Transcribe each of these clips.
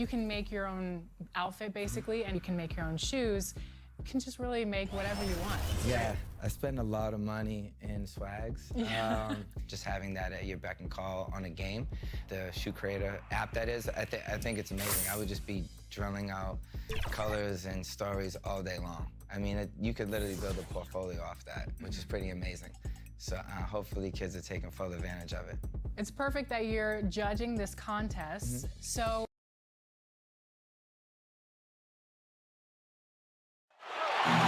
You can make your own outfit, basically, and you can make your own shoes. You can just really make whatever you want. Yeah, I spend a lot of money in swags. Yeah. Just having that at your beck and call on a game, the Shoe Creator app that is, I think it's amazing. I would just be drilling out colors and stories all day long. I mean, you could literally build a portfolio off that, which is pretty amazing. So hopefully kids are taking full advantage of it. It's perfect that you're judging this contest. So.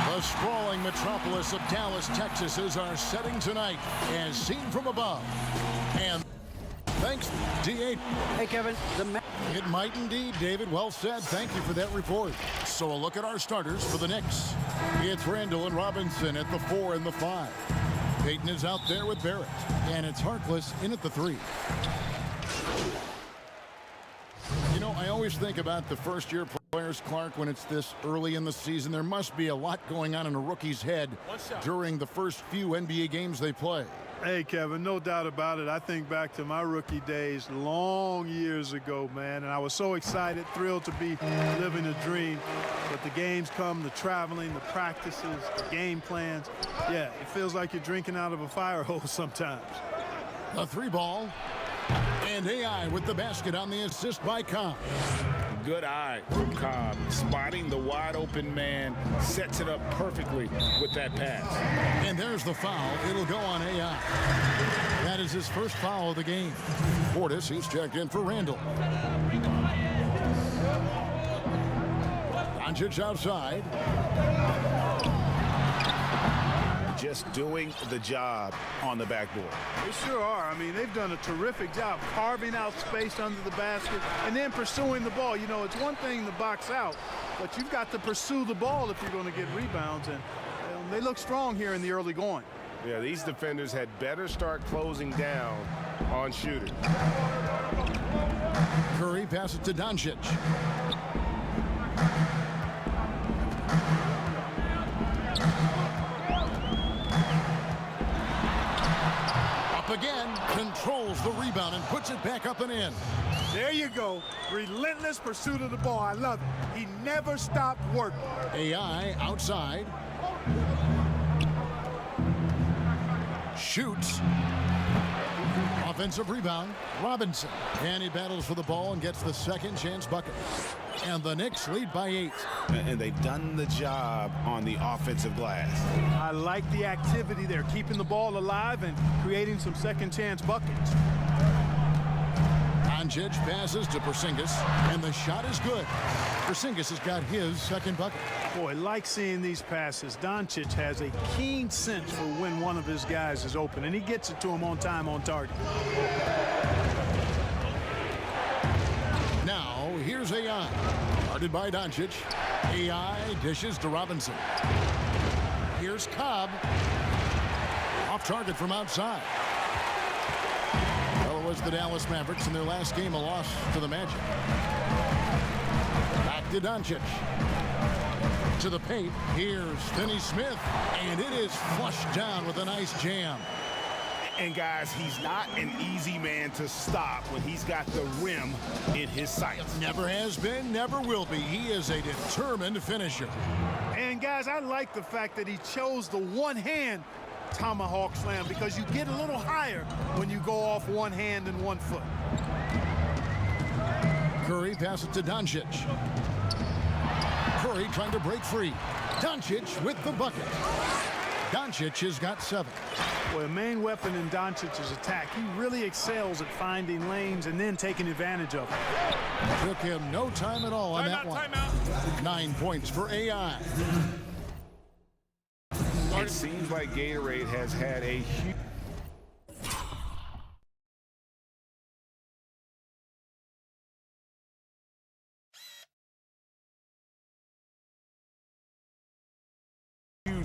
The sprawling metropolis of Dallas, Texas is our setting tonight, as seen from above. And thanks, D8. Hey, Kevin. It might indeed, David. Well said. Thank you for that report. So a look at our starters for the Knicks. It's Randle and Robinson at the 4 and the 5. Payton is out there with Barrett, and it's Harkless in at the 3. You know, I always think about the first-year players, Clark, when it's this early in the season. There must be a lot going on in a rookie's head during the first few NBA games they play. Hey, Kevin, no doubt about it. I think back to my rookie days long years ago, man, and I was so excited, thrilled to be living a dream. But the games come, the traveling, the practices, the game plans. Yeah, it feels like you're drinking out of a fire hose sometimes. A 3-ball. And AI with the basket on the assist by Cobb. Good eye from Cobb, spotting the wide open man, sets it up perfectly with that pass. And there's the foul. It'll go on AI. That is his first foul of the game. Portis, he's checked in for Randle. Doncic outside. Just doing the job on the backboard. They sure are. I mean, they've done a terrific job carving out space under the basket and then pursuing the ball. You know, it's one thing to box out, but you've got to pursue the ball if you're going to get rebounds, and they look strong here in the early going. Yeah, these defenders had better start closing down on shooters. Curry passes to Doncic. Again, controls the rebound and puts it back up and in. There you go. Relentless pursuit of the ball. I love it. He never stopped working. AI outside. Shoots. Offensive rebound. Robinson. And he battles for the ball and gets the second chance bucket. And the Knicks lead by 8. And they've done the job on the offensive glass. I like the activity there, keeping the ball alive and creating some second chance buckets. Doncic passes to Porzingis, and the shot is good. Porzingis has got his second bucket. Boy, like seeing these passes. Doncic has a keen sense for when one of his guys is open, and he gets it to him on time, on target. Now, here's AI. Guarded by Doncic. AI dishes to Robinson. Here's Cobb. Off target from outside. Well, it was the Dallas Mavericks in their last game, a loss to the Magic. Back to Doncic. To the paint. Here's Finney Smith. And it is flushed down with a nice jam. And guys, he's not an easy man to stop when he's got the rim in his sights. Never has been, never will be. He is a determined finisher. And guys, I like the fact that he chose the one-hand tomahawk slam, because you get a little higher when you go off one hand and one foot. Curry passes to Doncic. Curry trying to break free. Doncic with the bucket. Doncic has got 7. Well, a main weapon in Doncic's attack. He really excels at finding lanes and then taking advantage of it. Took him no time at all on that one. 9 points for AI. It seems like Gatorade has had a huge...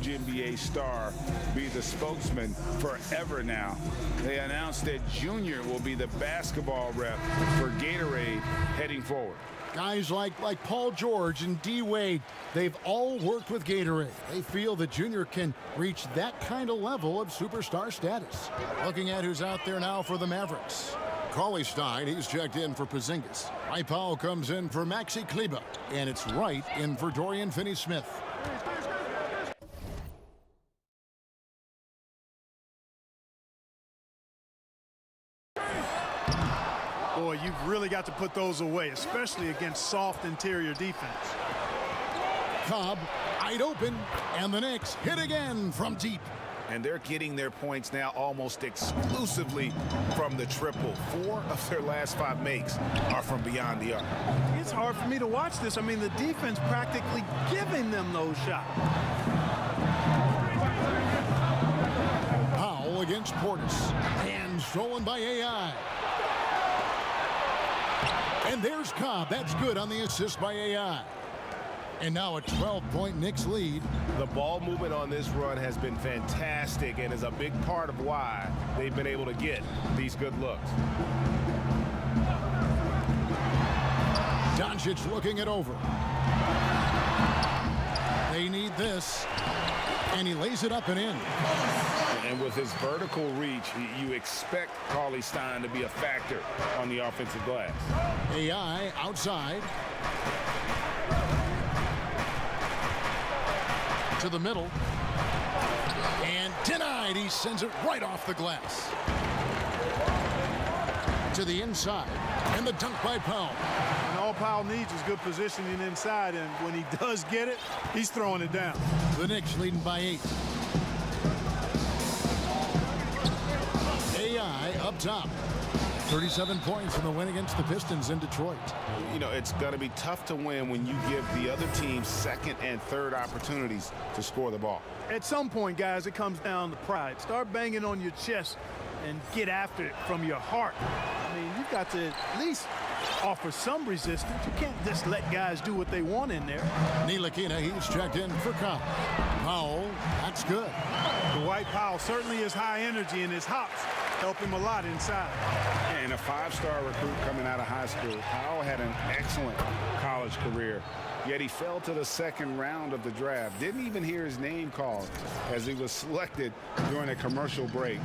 NBA star be the spokesman forever now. They announced that Junior will be the basketball rep for Gatorade heading forward. Guys like Paul George and D. Wade, they've all worked with Gatorade. They feel that Junior can reach that kind of level of superstar status. Looking at who's out there now for the Mavericks. Cauley Stein, he's checked in for Porzingis. Mike Powell comes in for Maxi Kleber. And it's Wright in for Dorian Finney-Smith. Boy, you've really got to put those away, especially against soft interior defense. Cobb, wide open, and the Knicks hit again from deep. And they're getting their points now almost exclusively from the triple. 4 of their last 5 makes are from beyond the arc. It's hard for me to watch this. I mean, the defense practically giving them those shots. Powell against Portis. And stolen by AI. And there's Cobb. That's good on the assist by AI. And now a 12-point Knicks lead. The ball movement on this run has been fantastic and is a big part of why they've been able to get these good looks. Doncic looking it over. They need this. And he lays it up and in. And with his vertical reach, you expect Cauley Stein to be a factor on the offensive glass. AI outside. To the middle. And denied. He sends it right off the glass. To the inside. And the dunk by Powell. And all Powell needs is good positioning inside, and when he does get it, he's throwing it down. The Knicks leading by 8. AI up top. 37 points in the win against the Pistons in Detroit. You know, it's going to be tough to win when you give the other team second and third opportunities to score the ball. At some point, guys, it comes down to pride. Start banging on your chest and get after it from your heart. I mean, you've got to at least offer some resistance. You can't just let guys do what they want in there. Ntilikina, he's checked in for Cobb. Powell, that's good. Dwight Powell certainly is high energy, and his hops help him a lot inside. And a 5-star recruit coming out of high school. Powell had an excellent college career, yet he fell to the second round of the draft. Didn't even hear his name called as he was selected during a commercial break.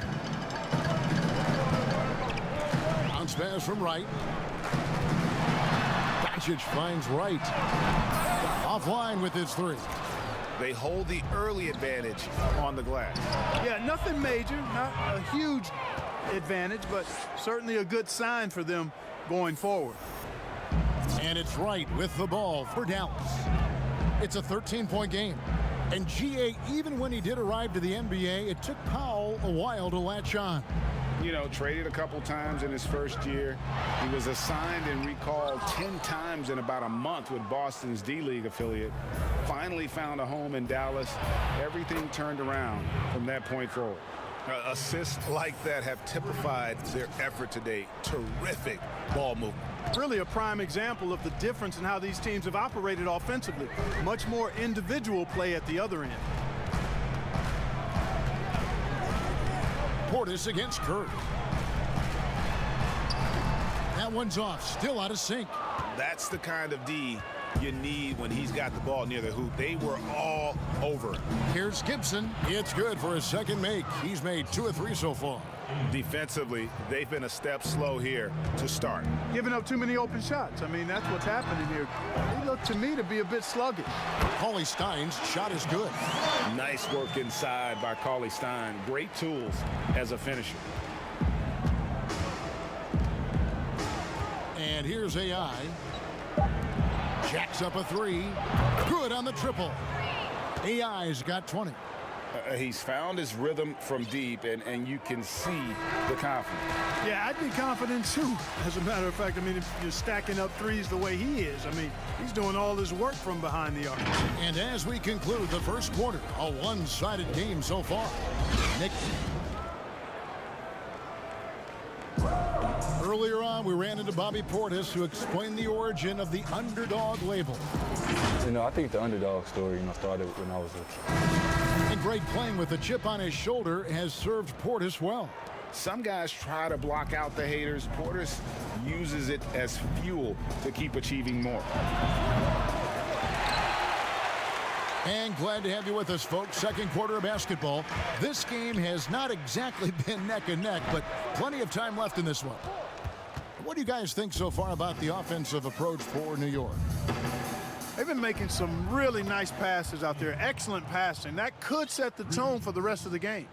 Bounce pass from Wright. Doncic finds Wright. Offline with his 3. They hold the early advantage on the glass. Yeah, nothing major, not a huge advantage, but certainly a good sign for them going forward. And it's Wright with the ball for Dallas. It's a 13-point game. And GA, even when he did arrive to the NBA, it took Powell a while to latch on. You know, traded a couple times in his first year. He was assigned and recalled 10 times in about a month with Boston's D-League affiliate. Finally found a home in Dallas. Everything turned around from that point forward. Assists like that have typified their effort today. Terrific ball movement. Really a prime example of the difference in how these teams have operated offensively. Much more individual play at the other end. Portis against Curry. That one's off, still out of sync. That's the kind of D you need when he's got the ball near the hoop. They were all over. Here's Gibson. It's good for his second make. He's made 2 of 3 so far. Defensively, they've been a step slow here to start. Giving up too many open shots. I mean, that's what's happening here. They look to me to be a bit sluggish. Cauley Stein's shot is good. Nice work inside by Cauley Stein. Great tools as a finisher. And here's AI. Jacks up a 3. Good on the triple. AI's got 20. He's found his rhythm from deep, and you can see the confidence. Yeah, I'd be confident too. As a matter of fact, I mean, if you're stacking up threes the way he is, I mean, he's doing all his work from behind the arc. And as we conclude the first quarter, a one-sided game so far. Nick. Earlier on, we ran into Bobby Portis, who explained the origin of the underdog label. You know, I think the underdog story, started when I was a And Greg, playing with a chip on his shoulder, has served Portis well. Some guys try to block out the haters. Portis uses it as fuel to keep achieving more. And glad to have you with us, folks. Second quarter of basketball. This game has not exactly been neck and neck, but plenty of time left in this one. What do you guys think so far about the offensive approach for New York? They've been making some really nice passes out there. Excellent passing. That could set the tone for the rest of the game.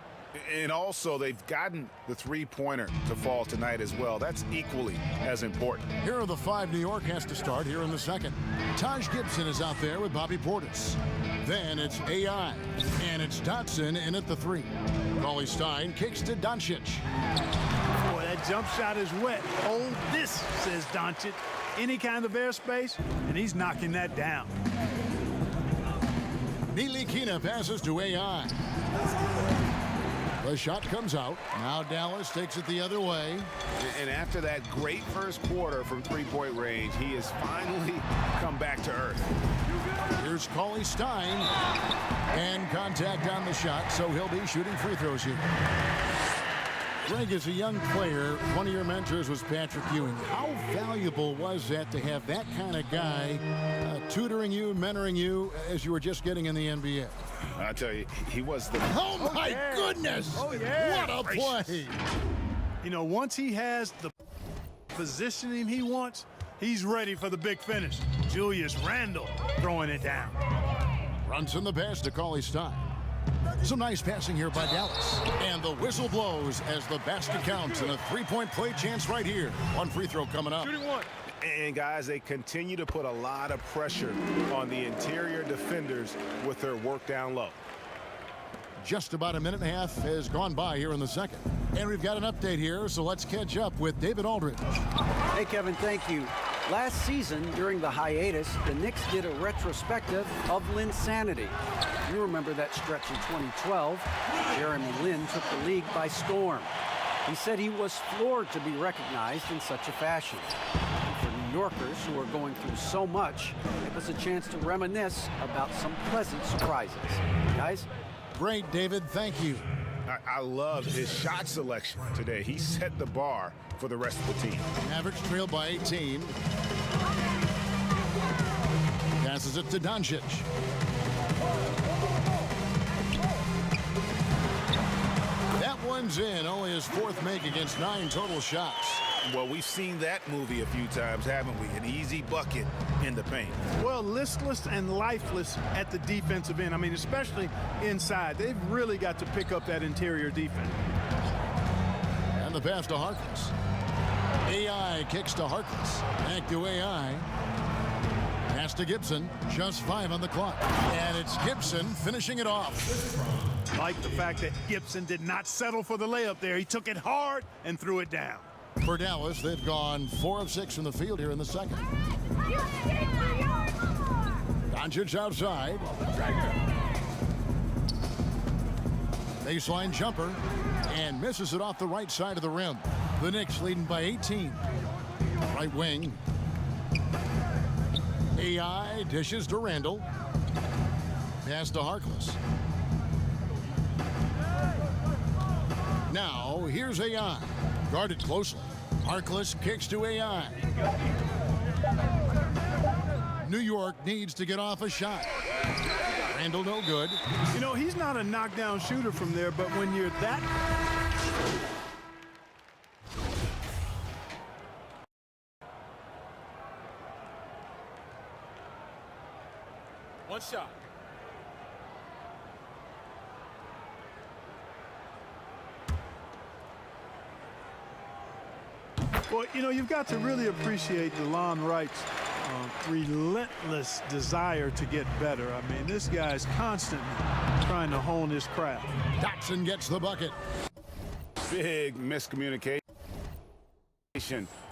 And also, they've gotten the three-pointer to fall tonight as well. That's equally as important. Here are the 5 New York has to start here in the second. Taj Gibson is out there with Bobby Portis. Then it's AI, and it's Dotson in at the 3. Cauley Stein kicks to Doncic. Boy, that jump shot is wet. Hold this, says Doncic. Any kind of airspace, and he's knocking that down. Ntilikina passes to AI. The shot comes out. Now Dallas takes it the other way. And after that great first quarter from three-point range, he has finally come back to earth. Here's Cauley Stein. And contact on the shot, so he'll be shooting free throws here. Greg, as a young player, one of your mentors was Patrick Ewing. How valuable was that to have that kind of guy tutoring you, mentoring you as you were just getting in the NBA? I tell you, he was the... Oh, my goodness! Oh, yeah! What a play! You know, once he has the positioning he wants, he's ready for the big finish. Julius Randle throwing it down. Runs in the pass to Cauley Stein. Some nice passing here by Dallas. And the whistle blows as the basket counts and a three-point play chance right here. One free throw coming up. Shooting one. And, guys, they continue to put a lot of pressure on the interior defenders with their work down low. Just about a minute and a half has gone by here in the second. And we've got an update here, so let's catch up with David Aldridge. Hey, Kevin, thank you. Last season, during the hiatus, the Knicks did a retrospective of Linsanity. You remember that stretch in 2012. Jeremy Lin took the league by storm. He said he was floored to be recognized in such a fashion. And for New Yorkers who are going through so much, it was a chance to reminisce about some pleasant surprises. Guys? Great, David. Thank you. I love his shot selection today. He set the bar for the rest of the team. Mavericks trail by 18. Passes it to Doncic. That one's in. Only his 4th make against 9 total shots. Well, we've seen that movie a few times, haven't we? An easy bucket in the paint. Well, listless and lifeless at the defensive end. I mean, especially inside. They've really got to pick up that interior defense. And the pass to Harkless. AI kicks to Harkless. Back to AI. Pass to Gibson. Just 5 on the clock. And it's Gibson finishing it off. Like the fact that Gibson did not settle for the layup there. He took it hard and threw it down. For Dallas, they've gone 4 of 6 from the field here in the second. Doncic outside. Baseline jumper and misses it off the right side of the rim. The Knicks leading by 18. Right wing. AI dishes to Randle. Pass to Harkless. Now, here's AI. Guarded closely. Harkless kicks to AI. New York needs to get off a shot. Randle no good. You know, he's not a knockdown shooter from there, but when you're that... One shot. Well, you know, you've got to really appreciate DeLon Wright's relentless desire to get better. I mean, this guy's constantly trying to hone his craft. Dotson gets the bucket. Big miscommunication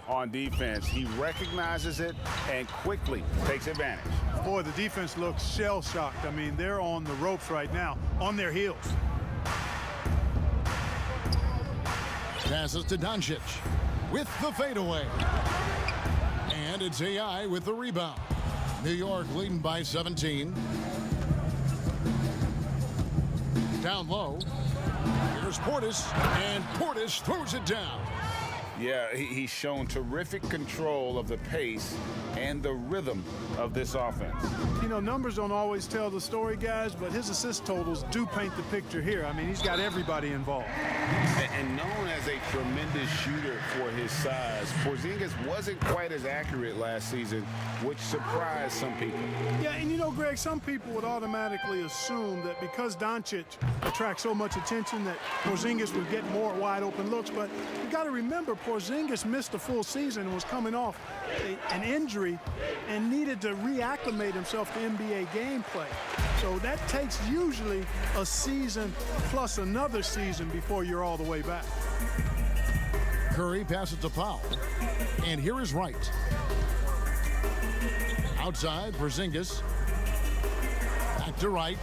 on defense. He recognizes it and quickly takes advantage. Boy, the defense looks shell-shocked. I mean, they're on the ropes right now, on their heels. Passes to Doncic with the fadeaway. And it's AI with the rebound. New York leading by 17. Down low. Here's Portis, and Portis throws it down. Yeah, he's shown terrific control of the pace and the rhythm of this offense. You know, numbers don't always tell the story, guys, but his assist totals do paint the picture here. I mean, he's got everybody involved. And known as a tremendous shooter for his size, Porzingis wasn't quite as accurate last season, which surprised some people. Yeah, and you know, Greg, some people would automatically assume that because Doncic attracts so much attention that Porzingis would get more wide open looks, but you got to remember Porzingis missed a full season and was coming off an injury and needed to reacclimate himself to NBA gameplay. So that takes usually a season plus another season before you're all the way back. Curry passes to Powell. And here is Wright. Outside, Porzingis. Back to Wright.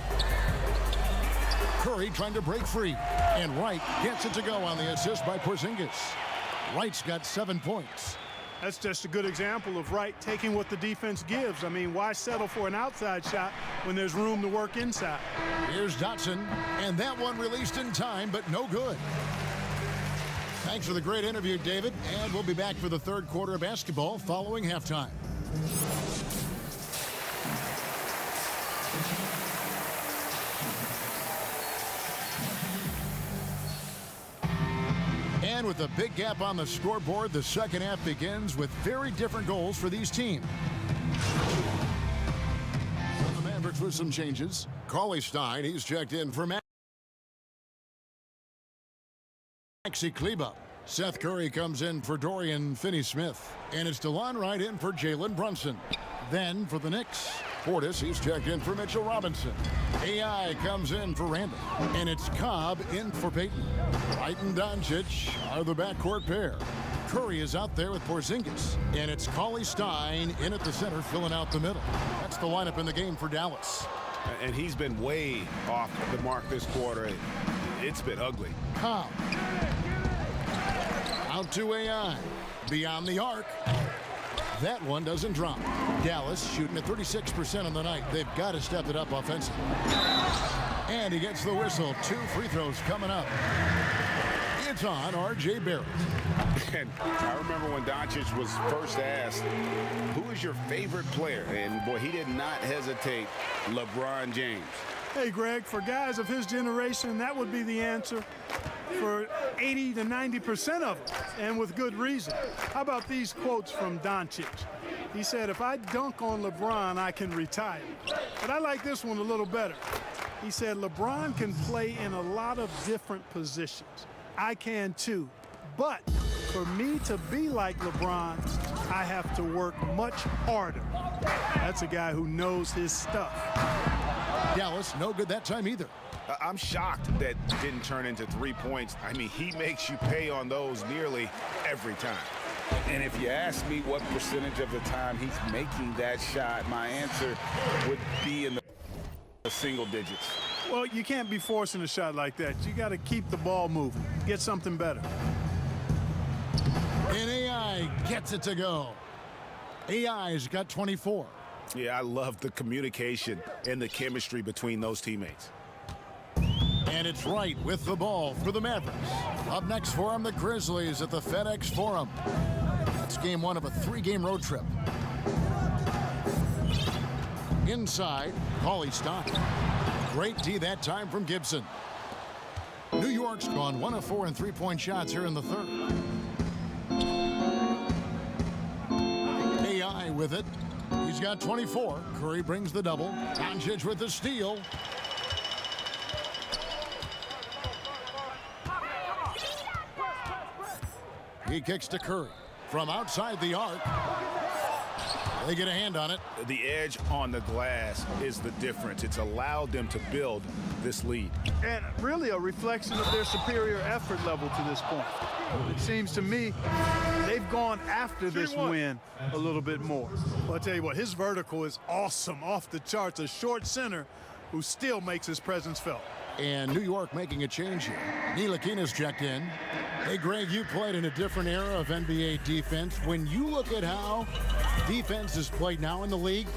Curry trying to break free. And Wright gets it to go on the assist by Porzingis. Wright's got 7 points. That's just a good example of Wright taking what the defense gives. I mean, why settle for an outside shot when there's room to work inside? Here's Dotson, and that one released in time, but no good. Thanks for the great interview, David, and we'll be back for the third quarter of basketball following halftime. And with a big gap on the scoreboard, the second half begins with very different goals for these teams. The Mavericks with some changes. Cauley Stein, he's checked in for Maxi Kleber. Seth Curry comes in for Dorian Finney-Smith. And it's DeLon Wright in for Jalen Brunson. Then for the Knicks, Portis, he's checked in for Mitchell Robinson. AI comes in for Randle. And it's Cobb in for Payton. Wright and Doncic are the backcourt pair. Curry is out there with Porzingis. And it's Cauley Stein in at the center, filling out the middle. That's the lineup in the game for Dallas. And he's been way off the mark this quarter. It's been ugly. Cobb. Out to AI. Beyond the arc. That one doesn't drop. Dallas shooting at 36% on the night. They've got to step it up offensively. And he gets the whistle. 2 free throws coming up. It's on R.J. Barrett. And I remember when Doncic was first asked, who is your favorite player? And boy, he did not hesitate. LeBron James. Hey, Greg, for guys of his generation, that would be the answer for 80 to 90% of them, and with good reason. How about these quotes from Doncic? He said, if I dunk on LeBron, I can retire. But I like this one a little better. He said, LeBron can play in a lot of different positions. I can too. But for me to be like LeBron, I have to work much harder. That's a guy who knows his stuff. Dallas, no good that time either. I'm shocked that didn't turn into 3 points. I mean, he makes you pay on those nearly every time. And if you ask me what percentage of the time he's making that shot, my answer would be in the single digits. Well, you can't be forcing a shot like that. You got to keep the ball moving. Get something better. And AI gets it to go. AI's got 24. Yeah, I love the communication and the chemistry between those teammates. And it's Wright with the ball for the Mavericks. Up next for them, the Grizzlies at the FedEx Forum. That's game 1 of a 3-game road trip. Inside, Cauley Stein. Great D that time from Gibson. New York's gone 1 of 4 in 3-point shots here in the third. AI with it. He's got 24. Curry brings the double. Doncic with the steal. He kicks to Curry from outside the arc. They get a hand on it. The edge on the glass is the difference. It's allowed them to build this lead. And really a reflection of their superior effort level to this point. It seems to me they've gone after this win a little bit more. Well, I'll tell you what, his vertical is awesome, off the charts. A short center who still makes his presence felt. And New York making a change here. Ntilikina's checked in. Hey, Greg, you played in a different era of NBA defense. When you look at how defense is played now in the league,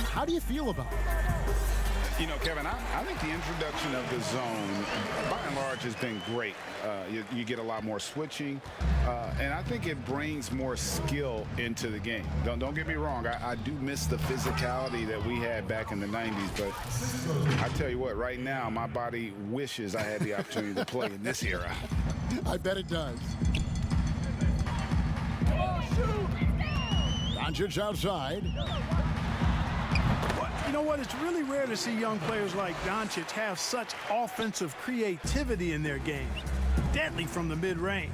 how do you feel about it? You know, Kevin, I think the introduction of the zone, by and large, has been great. You get a lot more switching, and I think it brings more skill into the game. Don't get me wrong. I do miss the physicality that we had back in the 90s, but I tell you what, right now, my body wishes I had the opportunity to play in this era. I bet it does. Doncic outside. You know what? It's really rare to see young players like Doncic have such offensive creativity in their game. Deadly from the mid-range.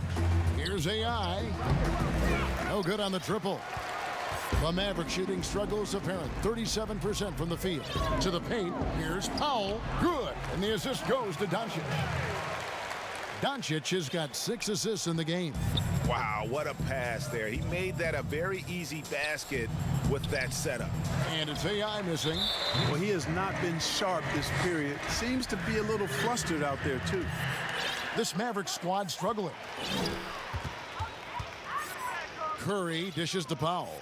Here's AI. No good on the triple. The Maverick shooting struggles apparent. 37% from the field. To the paint. Here's Powell. Good. And the assist goes to Doncic. Doncic has got 6 assists in the game. Wow, what a pass there. He made that a very easy basket with that setup. And it's AI missing. Well, he has not been sharp this period. Seems to be a little flustered out there, too. This Maverick squad struggling. Curry dishes to Powell.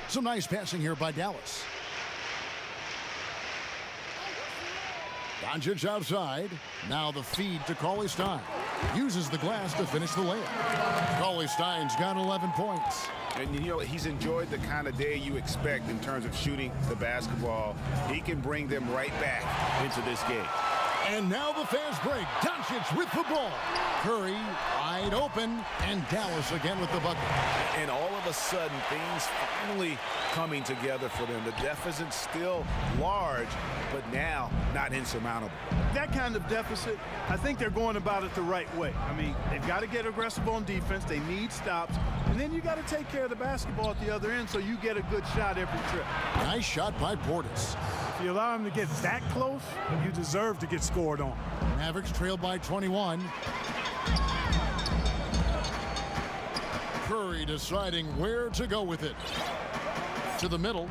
Some nice passing here by Dallas. Doncic outside. Now the feed to Cauley-Stein. Uses the glass to finish the layup. Cauley-Stein's got 11 points. And you know, he's enjoyed the kind of day you expect in terms of shooting the basketball. He can bring them right back into this game. And now the fast break. Doncic with the ball. Curry wide open, and Dallas again with the bucket. And all of a sudden, things finally coming together for them. The deficit's still large, but now not insurmountable. That kind of deficit, I think they're going about it the right way. I mean, they've got to get aggressive on defense. They need stops. And then you got to take care of the basketball at the other end so you get a good shot every trip. Nice shot by Portis. If you allow him to get that close, you deserve to get scored on. Mavericks trail by 21. Curry deciding where to go with it. To the middle.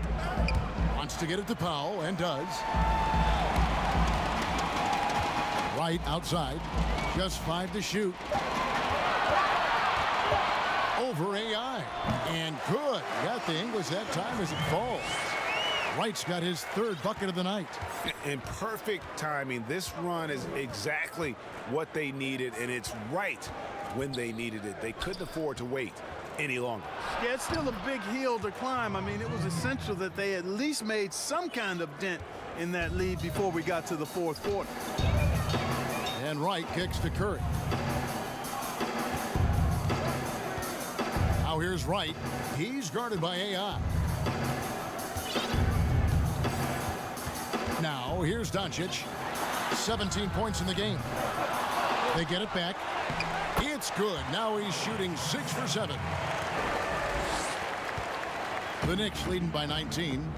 Wants to get it to Powell, and does. Right outside. Just 5 to shoot. Over AI. And good. Got the English that time as it falls. Wright's got his 3rd bucket of the night. In perfect timing. This run is exactly what they needed, and it's right when they needed it. They couldn't afford to wait any longer. Yeah, it's still a big hill to climb. I mean, it was essential that they at least made some kind of dent in that lead before we got to the 4th quarter. And Wright kicks to Curry. Now here's Wright. He's guarded by AI. Now here's Doncic. 17 points in the game. They get it back. It's good. Now he's shooting 6 for 7. The Knicks leading by 19.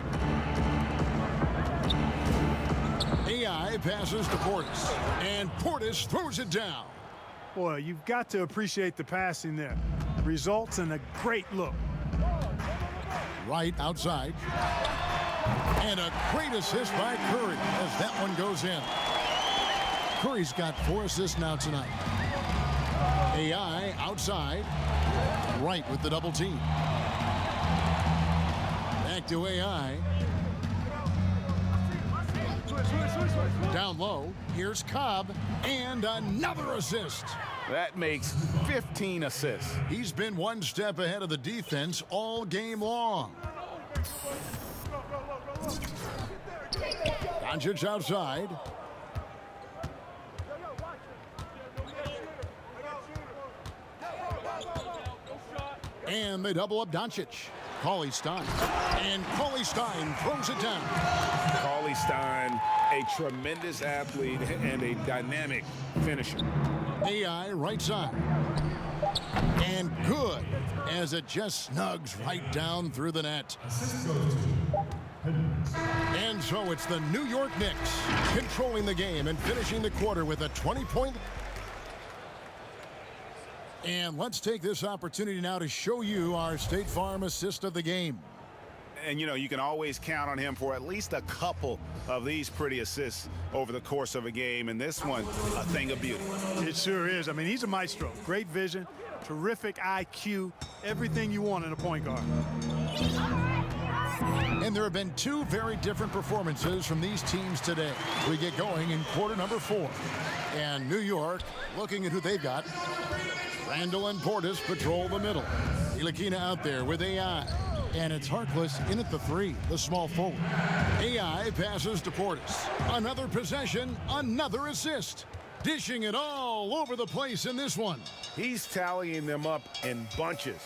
AI passes to Portis. And Portis throws it down. Boy, you've got to appreciate the passing there. Results in a great look. Right outside. And a great assist by Curry as that one goes in. Curry's got 4 assists now tonight. AI outside. Right with the double team. Back to AI. Down low. Here's Cobb. And another assist. That makes 15 assists. He's been one step ahead of the defense all game long. Doncic outside. And they double up Doncic. Cauley-Stein. And Cauley-Stein throws it down. Cauley-Stein, a tremendous athlete and a dynamic finisher. AI right side. And good as it just snugs right down through the net. And so it's the New York Knicks controlling the game and finishing the quarter with a 20-point. And let's take this opportunity now to show you our State Farm assist of the game. And, you know, you can always count on him for at least a couple of these pretty assists over the course of a game. And this one, a thing of beauty. It sure is. I mean, he's a maestro. Great vision, terrific IQ, everything you want in a point guard. And there have been two very different performances from these teams today. We get going in quarter number 4. And New York, looking at who they've got. Randle and Portis patrol the middle. Ntilikina out there with AI. And it's Harkless in at the 3, the small forward. AI passes to Portis. Another possession, another assist. Dishing it all over the place in this one. He's tallying them up in bunches.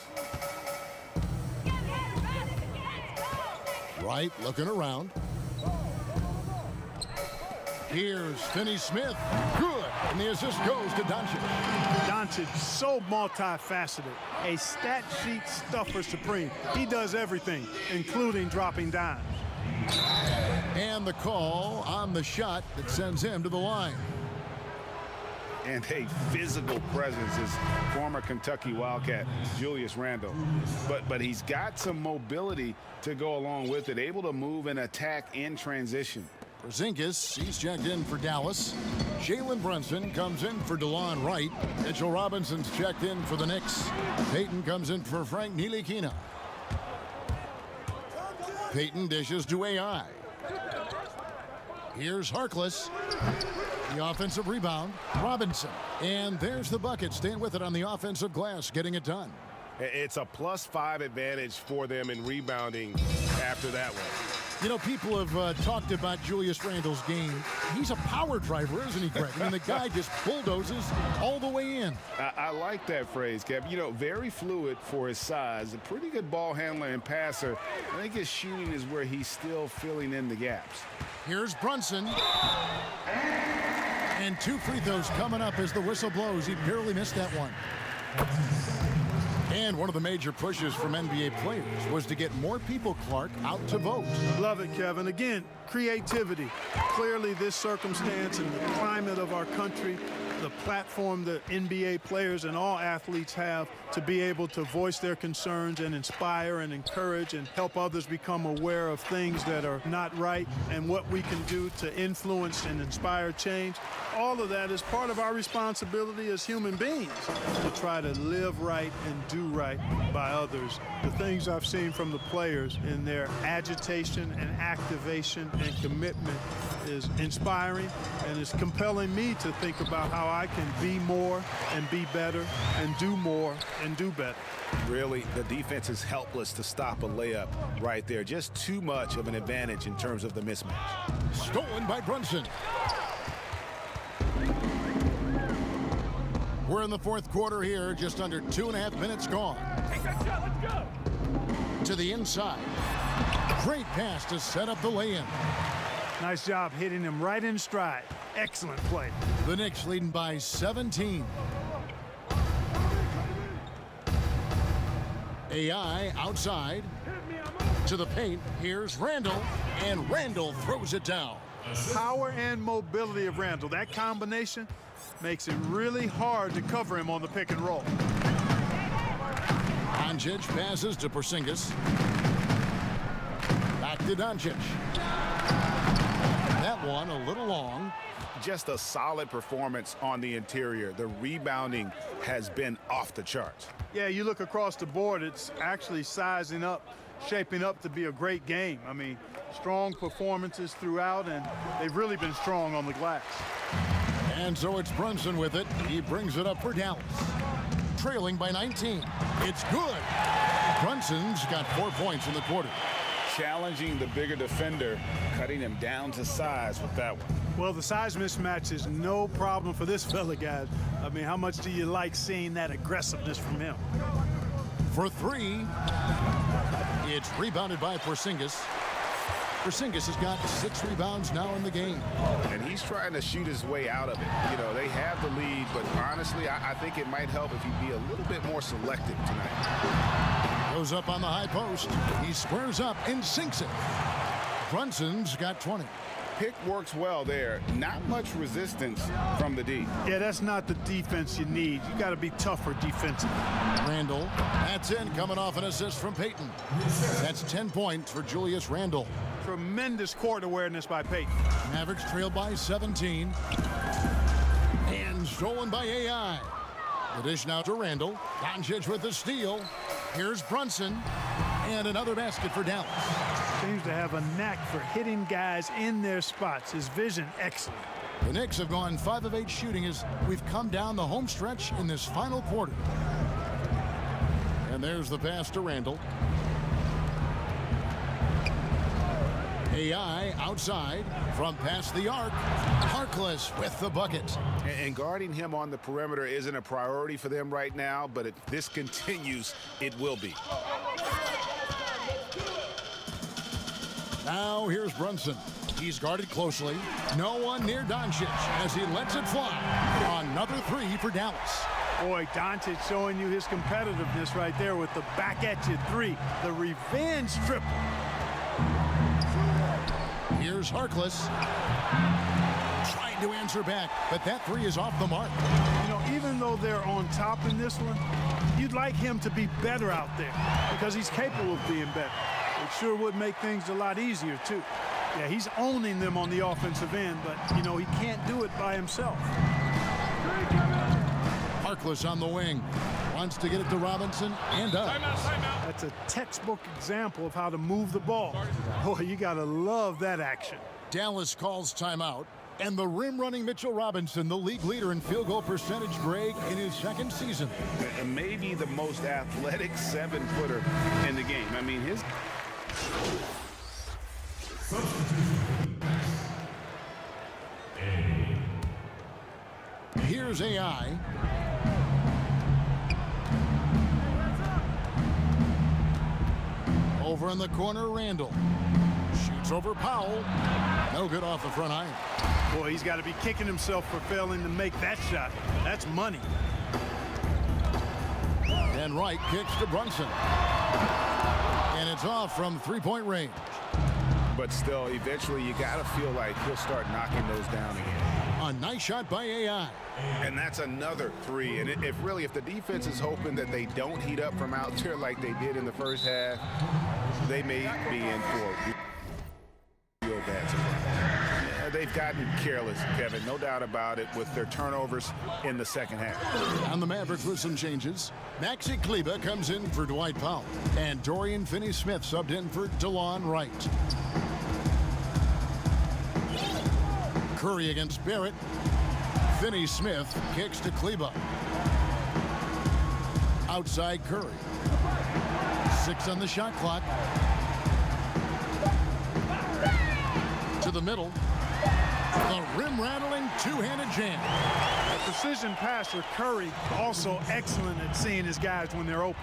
Wright looking around. Here's Finney-Smith. Good. And the assist goes to Doncic. Doncic, so multifaceted. A stat sheet stuffer supreme. He does everything, including dropping dimes. And the call on the shot that sends him to the line. And a physical presence is former Kentucky Wildcat Julius Randle. But he's got some mobility to go along with it, able to move and attack in transition. Porzingis, he's checked in for Dallas. Jalen Brunson comes in for DeLon Wright. Mitchell Robinson's checked in for the Knicks. Payton comes in for Frank Ntilikina. Payton dishes to AI. Here's Harkless. The offensive rebound, Robinson. And there's the bucket. Staying with it on the offensive glass, getting it done. It's a +5 advantage for them in rebounding after that one. You know, people have talked about Julius Randle's game. He's a power driver, isn't he, Greg? I mean, the guy just bulldozes all the way in. I like that phrase, Kev. You know, very fluid for his size. A pretty good ball handler and passer. I think his shooting is where he's still filling in the gaps. Here's Brunson. And 2 free throws coming up as the whistle blows. He barely missed that one. And one of the major pushes from NBA players was to get more people, Clark, out to vote. Love it, Kevin. Again, creativity. Clearly, this circumstance and the climate of our country, the platform that NBA players and all athletes have to be able to voice their concerns and inspire and encourage and help others become aware of things that are not right and what we can do to influence and inspire change. All of that is part of our responsibility as human beings to try to live right and do right by others. The things I've seen from the players in their agitation and activation and commitment is inspiring, and it's compelling me to think about how I can be more and be better and do more and do better. Really, the defense is helpless to stop a layup right there. Just too much of an advantage in terms of the mismatch. Stolen by Brunson. We're in the 4th quarter here, just under 2.5 minutes gone. Take that shot, let's go! To the inside. Great pass to set up the lay-in. Nice job hitting him right in stride. Excellent play. The Knicks leading by 17. AI outside. To the paint. Here's Randle. And Randle throws it down. Power and mobility of Randle. That combination makes it really hard to cover him on the pick and roll. Doncic passes to Porzingis. Back to Doncic. That one a little long. Just a solid performance on the interior. The rebounding has been off the charts. Yeah, you look across the board, it's actually sizing up, shaping up to be a great game. I mean, strong performances throughout, and they've really been strong on the glass. And so it's Brunson with it. He brings it up for Dallas. Trailing by 19. It's good. Brunson's got 4 points in the quarter. Challenging the bigger defender, cutting him down to size with that one. Well, the size mismatch is no problem for this fella, guys. I mean, how much do you like seeing that aggressiveness from him? For 3, it's rebounded by Porzingis. Porzingis has got 6 rebounds now in the game. And he's trying to shoot his way out of it. You know, they have the lead, but honestly, I think it might help if he'd be a little bit more selective tonight. Goes up on the high post. He squares up and sinks it. Brunson's got 20. Pick works well there. Not much resistance from the D. Yeah, that's not the defense you need. You got to be tougher defensively. Randle, that's in, coming off an assist from Payton. That's 10 points for Julius Randle. Tremendous court awareness by Payton. Mavericks trail by 17. And stolen by AI. The dish now to Randle. Doncic with the steal. Here's Brunson, and another basket for Dallas. Seems to have a knack for hitting guys in their spots. His vision, excellent. The Knicks have gone 5 of 8 shooting as we've come down the home stretch in this final quarter. And there's the pass to Randle. AI outside from past the arc. Harkless with the bucket. And guarding him on the perimeter isn't a priority for them right now, but if this continues, it will be. Now here's Brunson. He's guarded closely. No one near Doncic as he lets it fly. Another 3 for Dallas. Boy, Doncic showing you his competitiveness right there with the back at you 3. The revenge triple. Here's Harkless. Trying to answer back, but that 3 is off the mark. You know, even though they're on top in this one, you'd like him to be better out there because he's capable of being better. It sure would make things a lot easier, too. Yeah, he's owning them on the offensive end, but, you know, he can't do it by himself. Harkless on the wing. Wants to get it to Robinson, and does. That's a textbook example of how to move the ball. Boy, you got to love that action. Dallas calls timeout, and the rim-running Mitchell Robinson, the league leader in field goal percentage, Greg, in his second season. Maybe the most athletic 7-footer in the game. I mean, his... Here's AI. Over in the corner, Randle. Shoots over Powell. No good off the front iron. Boy, he's got to be kicking himself for failing to make that shot. That's money. And Wright kicks to Brunson. And it's off from three-point range. But still, eventually, you got to feel like he'll start knocking those down again. A nice shot by AI. And that's another 3. And if the defense is hoping that they don't heat up from out there like they did in the first half, they may be in for a real bad surprise. Yeah, they've gotten careless, Kevin, no doubt about it, with their turnovers in the second half. On the Mavericks with some changes. Maxi Kleber comes in for Dwight Powell. And Dorian Finney-Smith subbed in for DeLon Wright. Curry against Barrett. Finney-Smith kicks to Kleber. Outside Curry. 6 on the shot clock. To the middle. The rim-rattling two-handed jam. A precision passer, Curry, also excellent at seeing his guys when they're open.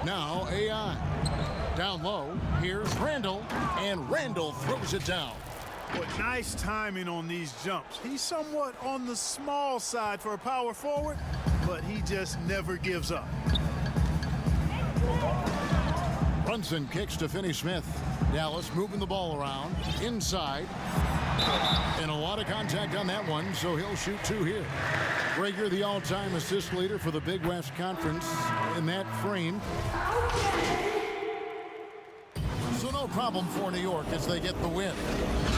Now AI. Down low, here's Randle, and Randle throws it down. But nice timing on these jumps. He's somewhat on the small side for a power forward, but he just never gives up. Brunson kicks to Finney-Smith. Dallas moving the ball around, inside. And a lot of contact on that one, so he'll shoot 2 here. Greg, you're the all-time assist leader for the Big West Conference in that frame. So no problem for New York as they get the win.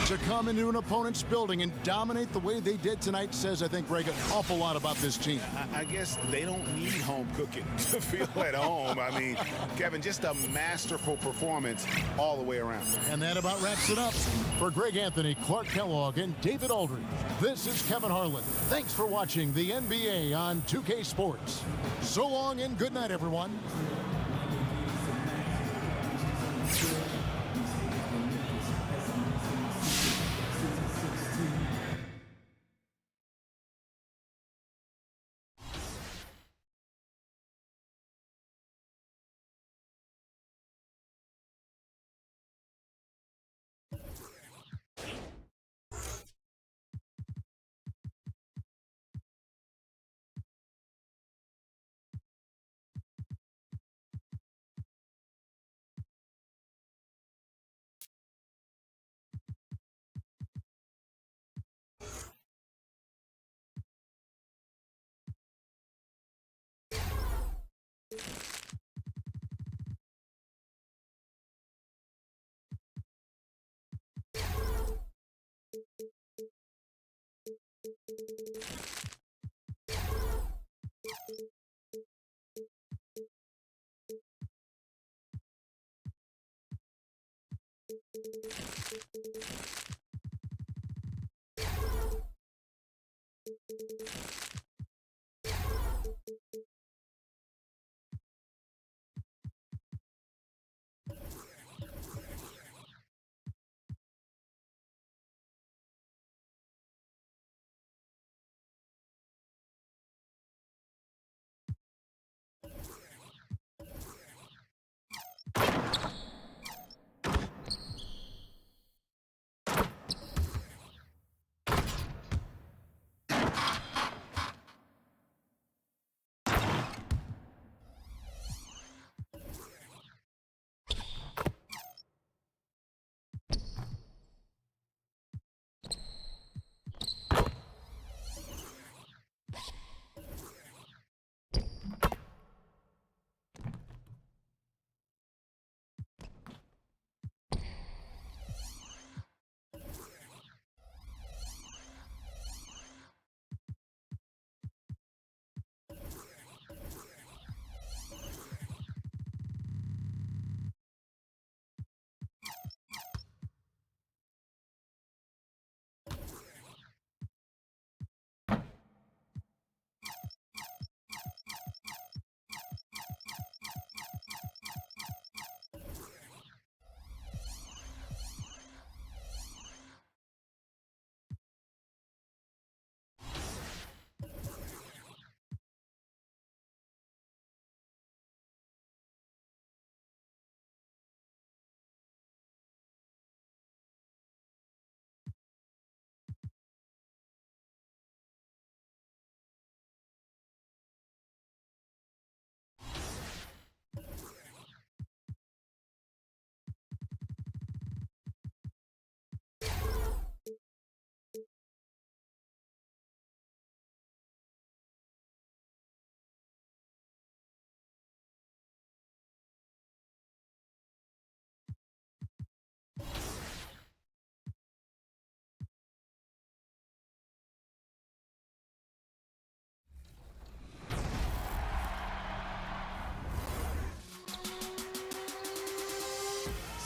To come into an opponent's building and dominate the way they did tonight says, I think, Greg, an awful lot about this team. I guess they don't need home cooking to feel at home. I mean, Kevin, just a masterful performance all the way around. And that about wraps it up. For Greg Anthony, Clark Kellogg, and David Aldridge, this is Kevin Harlan. Thanks for watching the NBA on 2K Sports. So long and good night, everyone.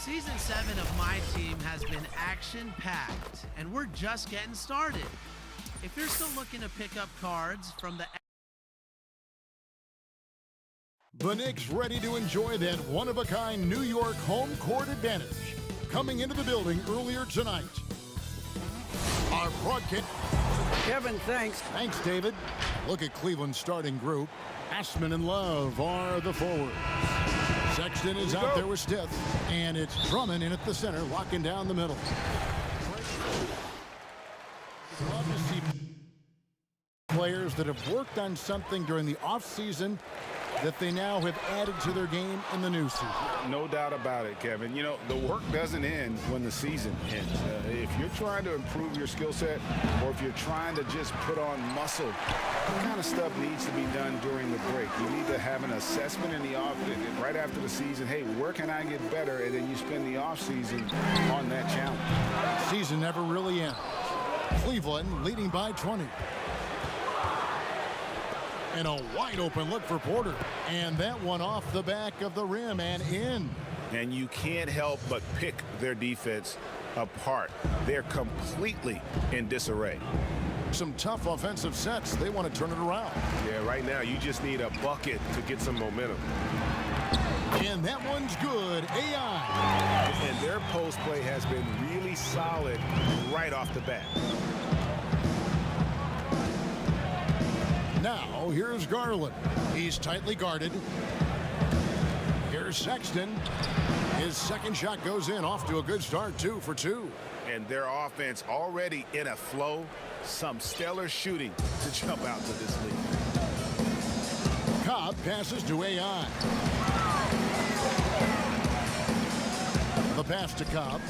Season 7 of My Team has been action-packed, and we're just getting started. If you're still looking to pick up cards from the Knicks ready to enjoy that one-of-a-kind New York home court advantage. Coming into the building earlier tonight. Our broadcast. Kevin, thanks. Thanks, David. Look at Cleveland's starting group. Assman and Love are the forwards. Sexton is out there with Stith, and it's Drummond in at the center, locking down the middle. Love to see players that have worked on something during the offseason that they now have added to their game in the new season. No doubt about it, Kevin. You know, the work doesn't end when the season ends. If you're trying to improve your skill set, or if you're trying to just put on muscle, that kind of stuff needs to be done during the break. You need to have an assessment in the off right after the season. Hey, where can I get better? And then you spend the off season on that challenge. Season never really ends. Cleveland leading by 20. And a wide open look for Porter. And that one off the back of the rim and in. And you can't help but pick their defense apart. They're completely in disarray. Some tough offensive sets. They want to turn it around. Yeah, right now you just need a bucket to get some momentum. And that one's good. AI. And their post play has been really solid right off the bat. Now, here's Garland. He's tightly guarded. Here's Sexton. His second shot goes in, off to a good start, 2 for 2. And their offense already in a flow. Some stellar shooting to jump out to this lead. Cobb passes to AI. The pass to Cobb.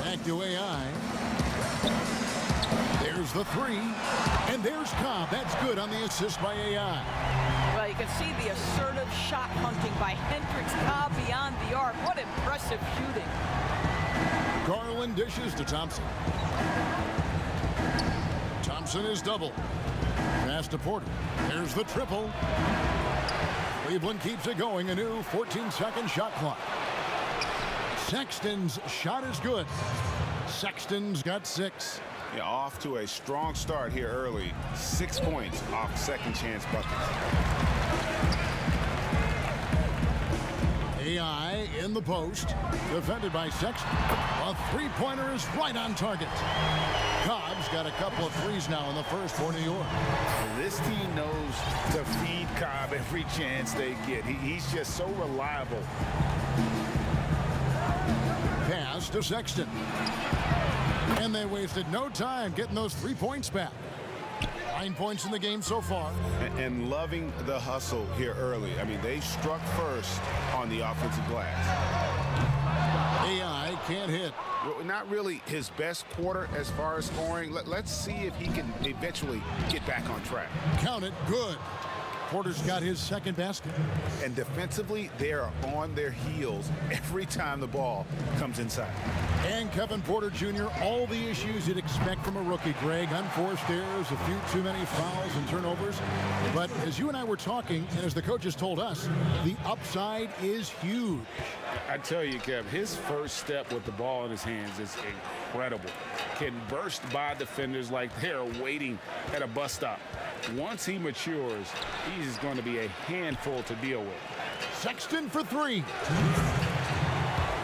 Back to AI. There's the three, and there's Cobb. That's good on the assist by AI. Well, you can see the assertive shot hunting by Hendricks Cobb beyond the arc. What impressive shooting. Garland dishes to Thompson. Thompson is double. Pass to Porter. There's the triple. Cleveland keeps it going. A new 14-second shot clock. Sexton's shot is good. Sexton's got 6. Yeah, off to a strong start here early. 6 points off second chance buckets. AI in the post, defended by Sexton. A three-pointer is right on target. Cobb's got a couple of threes now in the first for New York. This team knows to feed Cobb every chance they get. He's just so reliable. Pass to Sexton. And they wasted no time getting those 3 points back. 9 points in the game so far. And loving the hustle here early. I mean, they struck first on the offensive glass. AI can't hit. Not really his best quarter as far as scoring. Let's see if he can eventually get back on track. Count it, good. Porter's got his second basket. And defensively, they are on their heels every time the ball comes inside. And Kevin Porter Jr., all the issues you'd expect from a rookie, Greg. Unforced errors, a few too many fouls and turnovers. But as you and I were talking, and as the coaches told us, the upside is huge. I tell you, Kev, his first step with the ball in his hands is incredible. Can burst by defenders like they're waiting at a bus stop. Once he matures, he's going to be a handful to deal with. Sexton for 3.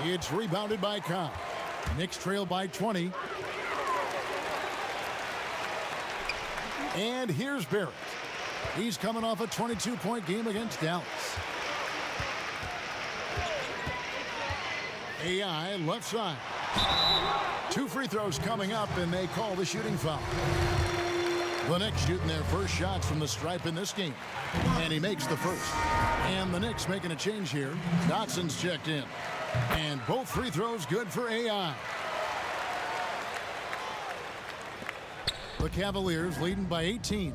It's rebounded by Cobb. Knicks trail by 20. And here's Barrett. He's coming off a 22-point game against Dallas. AI left side. 2 free throws coming up, and they call the shooting foul. The Knicks shooting their first shots from the stripe in this game. And he makes the first. And the Knicks making a change here. Dotson's checked in. And both free throws good for AI. The Cavaliers leading by 18.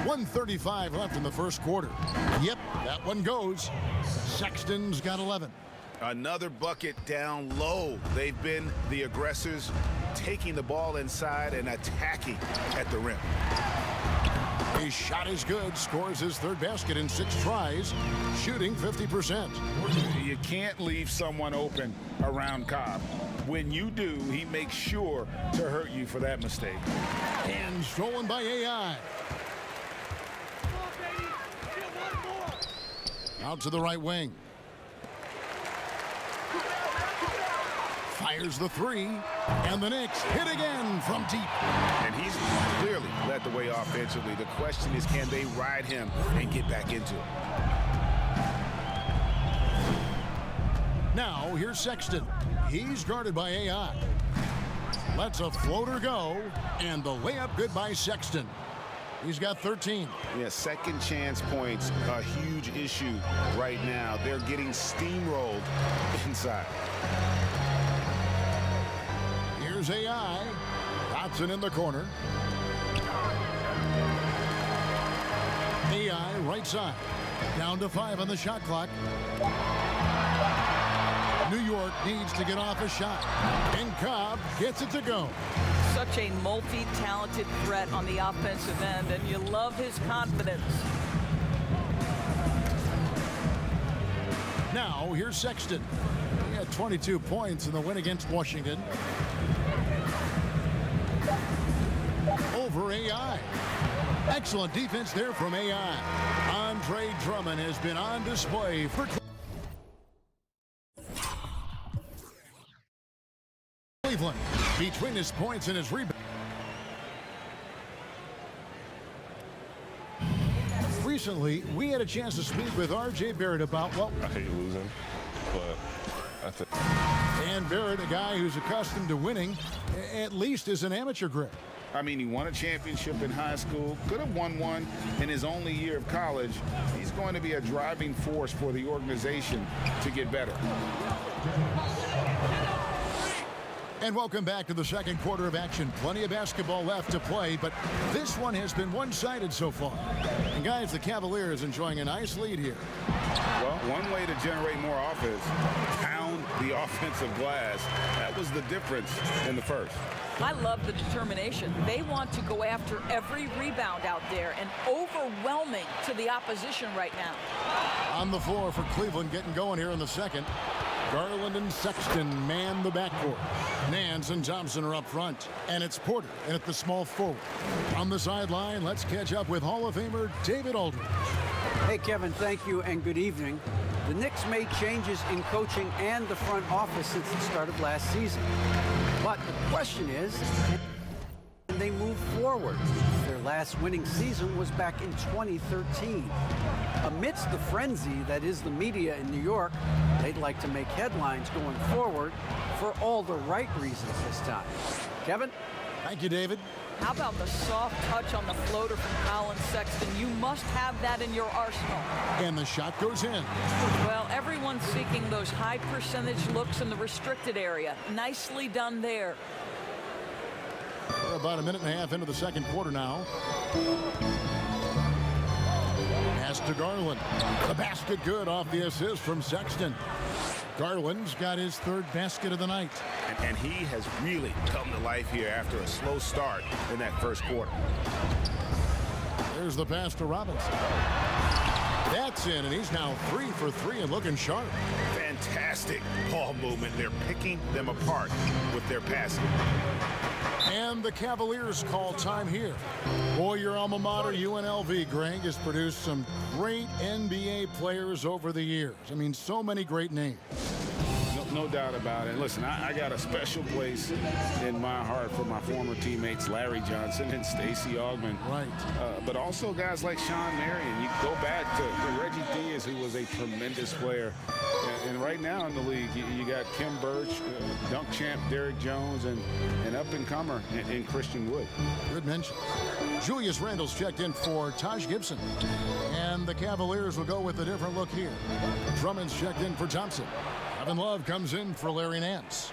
.135 left in the first quarter. Yep, that one goes. Sexton's got 11. Another bucket down low. They've been the aggressors, taking the ball inside and attacking at the rim. His shot is good. Scores his third basket in 6 tries. Shooting 50%. You can't leave someone open around Cobb. When you do, he makes sure to hurt you for that mistake. And stolen by AI. Out to the right wing. Fires the 3, and the Knicks hit again from deep. And he's clearly led the way offensively. The question is, can they ride him and get back into it? Now, here's Sexton. He's guarded by AI. Lets a floater go, and the layup good by Sexton. He's got 13. Yeah, second chance points, a huge issue right now. They're getting steamrolled inside. Here's AI. Dotson in the corner. AI right side. Down to 5 on the shot clock. New York needs to get off a shot. And Cobb gets it to go. Such a multi-talented threat on the offensive end, and you love his confidence. Now, here's Sexton. He had 22 points in the win against Washington. Over AI. Excellent defense there from AI. Andre Drummond has been on display for Cleveland. Between his points and his rebound. Recently, we had a chance to speak with R.J. Barrett about, well, I hate losing, but I think. And Barrett, a guy who's accustomed to winning, at least as an amateur grade. I mean, he won a championship in high school, could have won one in his only year of college. He's going to be a driving force for the organization to get better. And welcome back to the second quarter of action. Plenty of basketball left to play, but this one has been one-sided so far. And guys, the Cavaliers enjoying a nice lead here. Well, one way to generate more offense, pound the offensive glass. That was the difference in the first. I love the determination. They want to go after every rebound out there, and overwhelming to the opposition right now. On the floor for Cleveland, getting going here in the second. Garland and Sexton man the backcourt. Nance and Thompson are up front. And it's Porter in at the small forward. On the sideline, let's catch up with Hall of Famer David Aldridge. Hey, Kevin, thank you and good evening. The Knicks made changes in coaching and the front office since the start of last season. But the question is, can they move forward? Their last winning season was back in 2013. Amidst the frenzy that is the media in New York, they'd like to make headlines going forward for all the right reasons this time. Kevin? Thank you, David. How about the soft touch on the floater from Colin Sexton? You must have that in your arsenal. And the shot goes in. Well, everyone's seeking those high percentage looks in the restricted area. Nicely done there. We're about a minute and a half into the second quarter now. Pass to Garland. The basket good off the assist from Sexton. Garland's got his third basket of the night. And he has really come to life here after a slow start in that first quarter. There's the pass to Robinson. That's in, and he's now 3 for 3 and looking sharp. Fantastic ball movement. They're picking them apart with their passing. And the Cavaliers call time here. Boy, your alma mater, UNLV, Greg, has produced some great NBA players over the years. I mean, so many great names. No doubt about it. Listen, I got a special place in my heart for my former teammates Larry Johnson and Stacey Augmon. Right. But also guys like Sean Marion. You go back to Reggie Diaz, who was a tremendous player. And right now in the league, you got Kim Birch, dunk champ Derrick Jones, and an up-and-comer in Christian Wood. Good mention. Julius Randle's checked in for Taj Gibson. And the Cavaliers will go with a different look here. Drummond's checked in for Thompson. Kevin Love comes in for Larry Nance.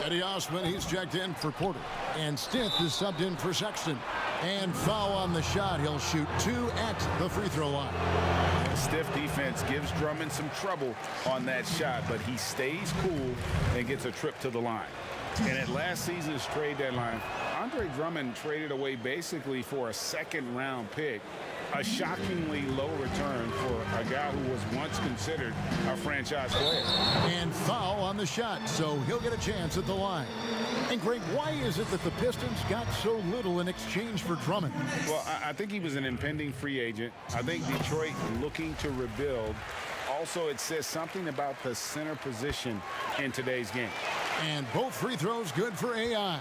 Eddie Osman, he's checked in for Porter. And Stith is subbed in for Sexton. And foul on the shot. He'll shoot 2 at the free throw line. Stiff defense gives Drummond some trouble on that shot, but he stays cool and gets a trip to the line. And at last season's trade deadline, Andre Drummond traded away basically for a second-round pick, a shockingly low return for a guy who was once considered a franchise player. And foul on the shot, so he'll get a chance at the line. And Greg, why is it that the Pistons got so little in exchange for Drummond? Well, I think he was an impending free agent. I think Detroit looking to rebuild. Also, it says something about the center position in today's game. And both free throws good for AI.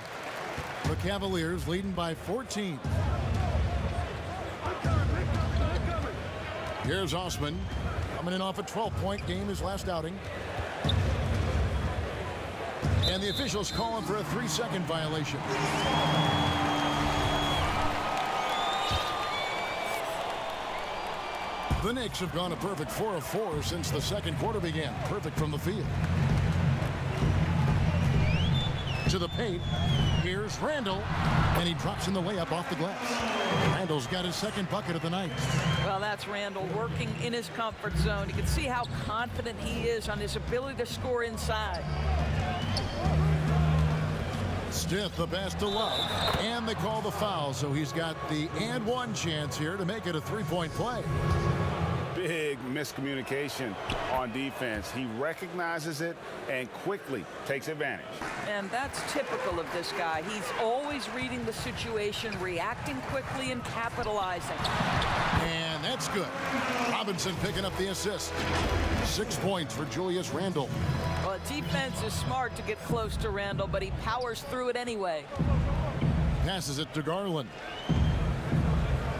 The Cavaliers leading by 14. Here's Osman coming in off a 12-point game his last outing. And the officials calling for a 3-second violation. The Knicks have gone a perfect 4 of 4 since the second quarter began. Perfect from the field. To the paint. Here's Randle. And he drops in the layup off the glass. Randle's got his second bucket of the night. Well, that's Randle working in his comfort zone. You can see how confident he is on his ability to score inside. Stith the pass to Love. And they call the foul, so he's got the and one chance here to make it a 3-point play. Big miscommunication on defense. He recognizes it and quickly takes advantage. And that's typical of this guy. He's always reading the situation, reacting quickly, and capitalizing. And that's good. Robinson picking up the assist. 6 points for Julius Randle. Well, defense is smart to get close to Randle, but he powers through it anyway. Passes it to Garland.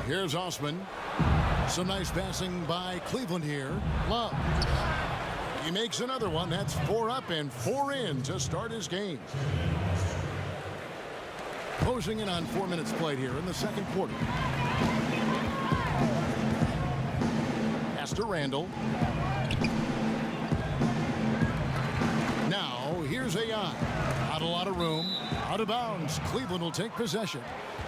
Here's Osman. Some nice passing by Cleveland here. Love. He makes another one. That's 4 up and 4 in to start his game. Closing in on 4 minutes played here in the second quarter. Pass to Randle. Now, here's AI. Not a lot of room. Out of bounds. Cleveland will take possession.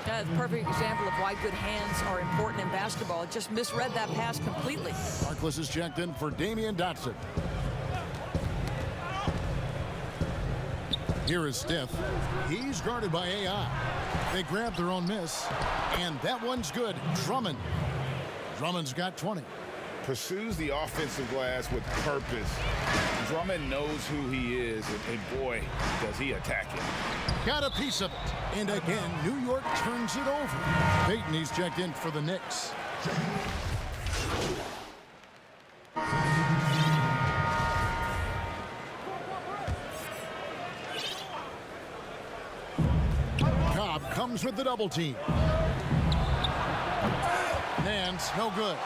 That's a perfect example of why good hands are important in basketball. It just misread that pass completely. Markless is checked in for Damian Dotson. Here is Stith. He's guarded by AI. They grab their own miss, and that one's good. Drummond's got 20. Pursues the offensive glass with purpose. Drummond knows who he is, and boy, does he attack it. Got a piece of it. And again, New York turns it over. Payton, he's checked in for the Knicks. Cobb comes with the double team. Nance, no good.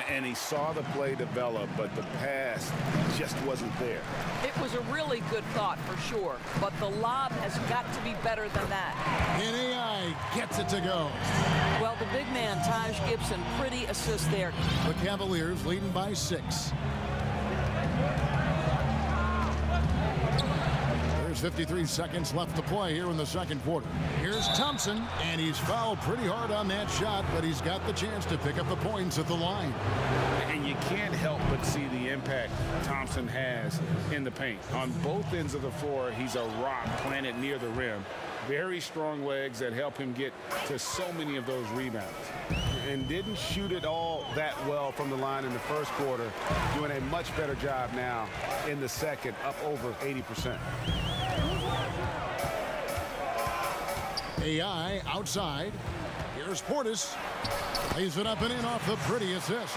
And he saw the play develop, but the pass just wasn't there. It was a really good thought for sure, but the lob has got to be better than that. And AI gets it to go. Well, the big man, Taj Gibson, pretty assist there. The Cavaliers leading by 6. There's 53 seconds left to play here in the second quarter. Here's Thompson, and he's fouled pretty hard on that shot, but he's got the chance to pick up the points at the line. And you can't help but see the impact Thompson has in the paint. On both ends of the floor, he's a rock planted near the rim. Very strong legs that help him get to so many of those rebounds. And didn't shoot it all that well from the line in the first quarter. Doing a much better job now in the second, up over 80%. AI outside. Here's Portis. Lays it up and in off the pretty assist.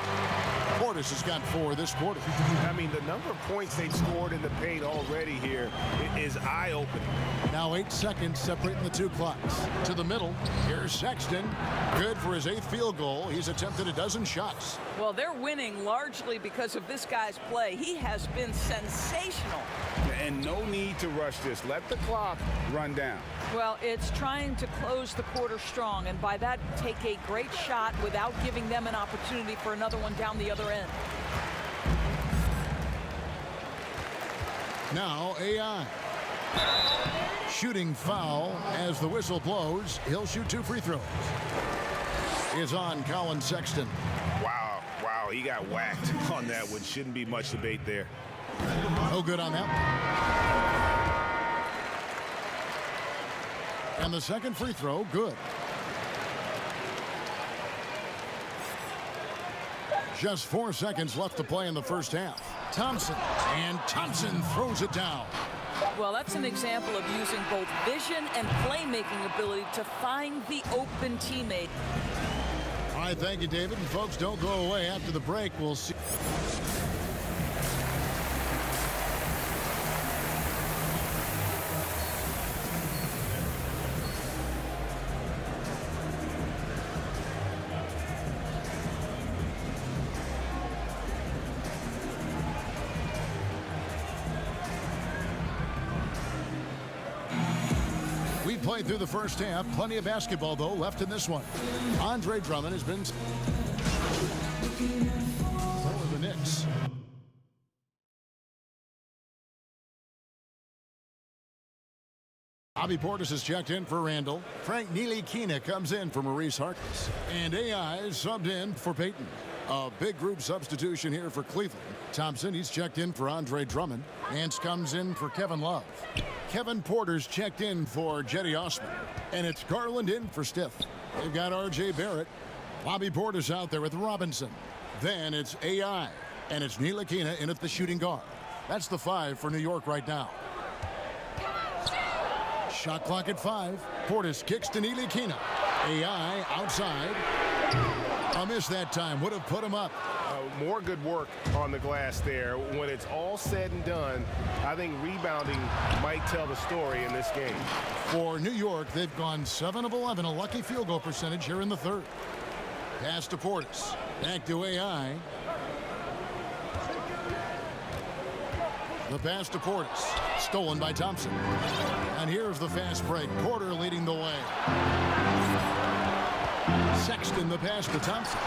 Portis has got 4 this quarter. I mean, the number of points they've scored in the paint already here is eye-opening. Now 8 seconds separating the two clocks. To the middle. Here's Sexton. Good for his 8th field goal. He's attempted a dozen shots. Well, they're winning largely because of this guy's play. He has been sensational. And no need to rush this. Let the clock run down. Well, it's trying to close the quarter strong, and by that, take a great shot without giving them an opportunity for another one down the other end. Now AI. Shooting foul as the whistle blows. He'll shoot 2 free throws. Is on Colin Sexton. Wow, he got whacked on that one. Shouldn't be much debate there. No good on that one. And the second free throw, good. Just 4 seconds left to play in the first half. Thompson, and Thompson throws it down. Well, that's an example of using both vision and playmaking ability to find the open teammate. All right, thank you, David. And folks, don't go away. After the break, we'll see. Played through the first half. Plenty of basketball, though, left in this one. Andre Drummond has been for the Knicks. Bobby Portis has checked in for Randle. Frank Ntilikina comes in for Maurice Harkless. And AI is subbed in for Payton. A big group substitution here for Cleveland. Thompson, he's checked in for Andre Drummond. Nance comes in for Kevin Love. Kevin Porter's checked in for Jetty Osman. And it's Garland in for Stith. They've got R.J. Barrett. Bobby Portis out there with Robinson. Then it's AI. And it's Ntilikina in at the shooting guard. That's the 5 for New York right now. Shot clock at 5. Portis kicks to Ntilikina. AI outside. A miss that time. Would have put him up. More good work on the glass there. When it's all said and done, I think rebounding might tell the story in this game. For New York, they've gone 7 of 11, a lucky field goal percentage here in the third. Pass to Portis. Back to AI. The pass to Portis. Stolen by Thompson. And here's the fast break. Porter leading the way. Sexton, the pass to Thompson.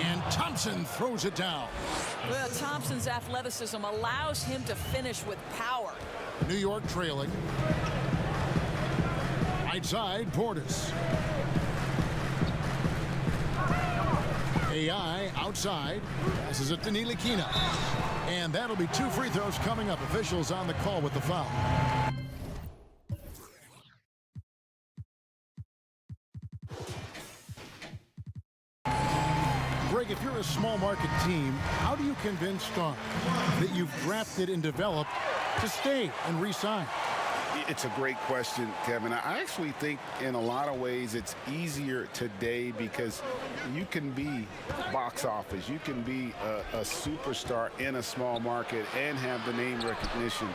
And Thompson throws it down. Well, Thompson's athleticism allows him to finish with power. New York trailing. Right side, Portis. AI outside. Passes it to Ntilikina. And that'll be 2 free throws coming up. Officials on the call with the foul. If you're a small market team, how do you convince stars that you've drafted and developed to stay and re-sign? It's a great question, Kevin. I actually think in a lot of ways it's easier today because you can be box office. You can be a superstar in a small market and have the name recognition